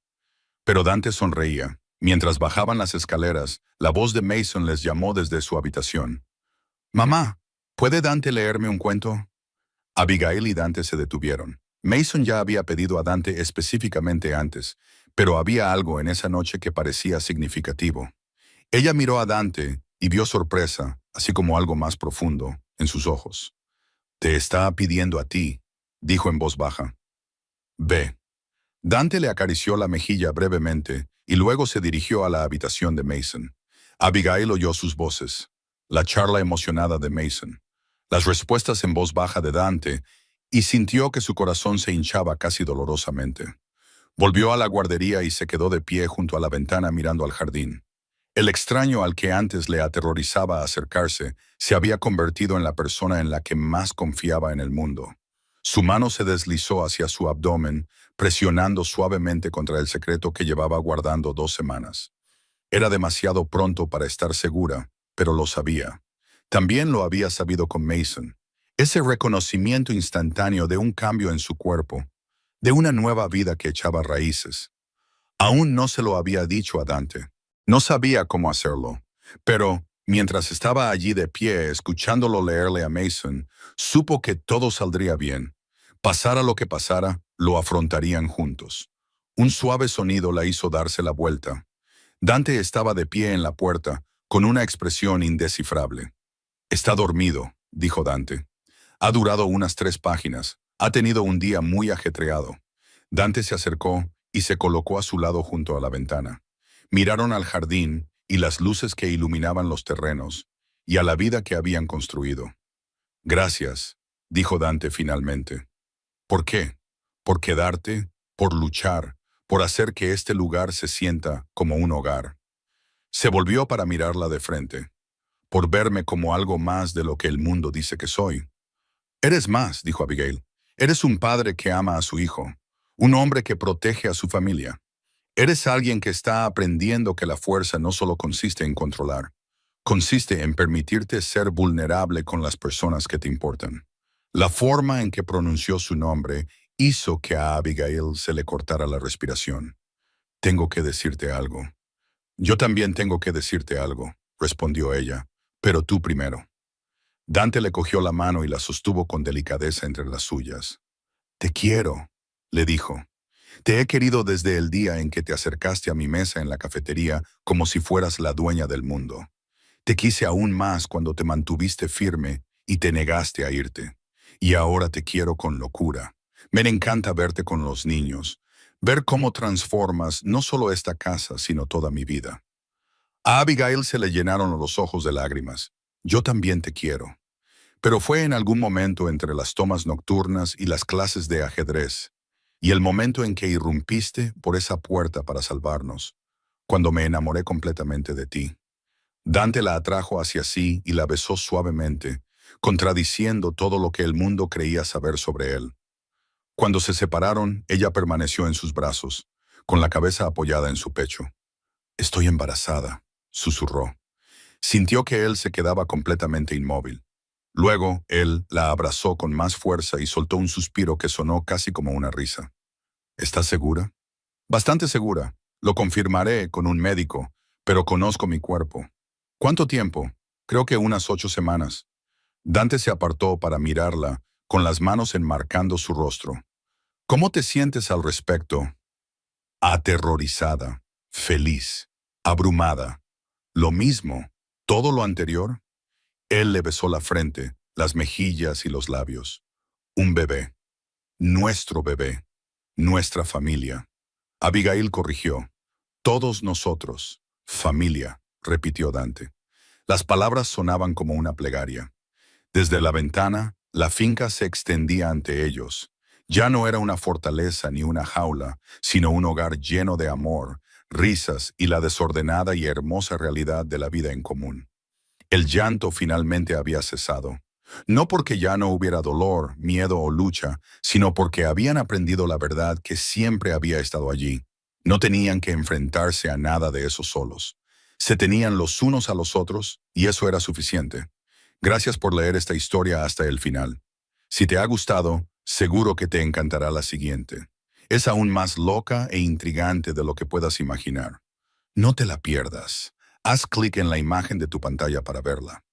Pero Dante sonreía. Mientras bajaban las escaleras, la voz de Mason les llamó desde su habitación. «Mamá, ¿puede Dante leerme un cuento?». Abigail y Dante se detuvieron. Mason ya había pedido a Dante específicamente antes, pero había algo en esa noche que parecía significativo. Ella miró a Dante y vio sorpresa, así como algo más profundo, en sus ojos. «Te está pidiendo a ti», dijo en voz baja. «Ve». Dante le acarició la mejilla brevemente y luego se dirigió a la habitación de Mason. Abigail oyó sus voces, la charla emocionada de Mason, las respuestas en voz baja de Dante, y sintió que su corazón se hinchaba casi dolorosamente. Volvió a la guardería y se quedó de pie junto a la ventana mirando al jardín. El extraño al que antes le aterrorizaba acercarse se había convertido en la persona en la que más confiaba en el mundo. Su mano se deslizó hacia su abdomen, presionando suavemente contra el secreto que llevaba guardando 2 semanas. Era demasiado pronto para estar segura, pero lo sabía. También lo había sabido con Mason. Ese reconocimiento instantáneo de un cambio en su cuerpo, de una nueva vida que echaba raíces. Aún no se lo había dicho a Dante. No sabía cómo hacerlo, pero mientras estaba allí de pie escuchándolo leerle a Mason, supo que todo saldría bien. Pasara lo que pasara, lo afrontarían juntos. Un suave sonido la hizo darse la vuelta. Dante estaba de pie en la puerta, con una expresión indescifrable. «Está dormido», dijo Dante. «Ha durado unas 3 páginas. Ha tenido un día muy ajetreado. Dante se acercó y se colocó a su lado junto a la ventana. Miraron al jardín y las luces que iluminaban los terrenos, y a la vida que habían construido. Gracias, dijo Dante finalmente. ¿Por qué? Por quedarte, por luchar, por hacer que este lugar se sienta como un hogar. Se volvió para mirarla de frente, por verme como algo más de lo que el mundo dice que soy. Eres más, dijo Abigail. Eres un padre que ama a su hijo, un hombre que protege a su familia. Eres alguien que está aprendiendo que la fuerza no solo consiste en controlar, consiste en permitirte ser vulnerable con las personas que te importan. La forma en que pronunció su nombre hizo que a Abigail se le cortara la respiración. Tengo que decirte algo. Yo también tengo que decirte algo, respondió ella, pero tú primero. Dante le cogió la mano y la sostuvo con delicadeza entre las suyas. Te quiero, le dijo. Te he querido desde el día en que te acercaste a mi mesa en la cafetería como si fueras la dueña del mundo. Te quise aún más cuando te mantuviste firme y te negaste a irte. Y ahora te quiero con locura. Me encanta verte con los niños, ver cómo transformas no solo esta casa, sino toda mi vida. A Abigail se le llenaron los ojos de lágrimas. Yo también te quiero. Pero fue en algún momento entre las tomas nocturnas y las clases de ajedrez, y el momento en que irrumpiste por esa puerta para salvarnos, cuando me enamoré completamente de ti. Dante la atrajo hacia sí y la besó suavemente, contradiciendo todo lo que el mundo creía saber sobre él. Cuando se separaron, ella permaneció en sus brazos, con la cabeza apoyada en su pecho. Estoy embarazada, susurró. Sintió que él se quedaba completamente inmóvil. Luego, él la abrazó con más fuerza y soltó un suspiro que sonó casi como una risa. ¿Estás segura? Bastante segura. Lo confirmaré con un médico, pero conozco mi cuerpo. ¿Cuánto tiempo? Creo que unas 8 semanas. Dante se apartó para mirarla, con las manos enmarcando su rostro. ¿Cómo te sientes al respecto? Aterrorizada, feliz, abrumada. Lo mismo, todo lo anterior. Él le besó la frente, las mejillas y los labios. Un bebé. Nuestro bebé. Nuestra familia. Abigail corrigió. Todos nosotros. Familia, repitió Dante. Las palabras sonaban como una plegaria. Desde la ventana, la finca se extendía ante ellos. Ya no era una fortaleza ni una jaula, sino un hogar lleno de amor, risas y la desordenada y hermosa realidad de la vida en común. El llanto finalmente había cesado. No porque ya no hubiera dolor, miedo o lucha, sino porque habían aprendido la verdad que siempre había estado allí. No tenían que enfrentarse a nada de eso solos. Se tenían los unos a los otros y eso era suficiente. Gracias por leer esta historia hasta el final. Si te ha gustado, seguro que te encantará la siguiente. Es aún más loca e intrigante de lo que puedas imaginar. No te la pierdas. Haz clic en la imagen de tu pantalla para verla.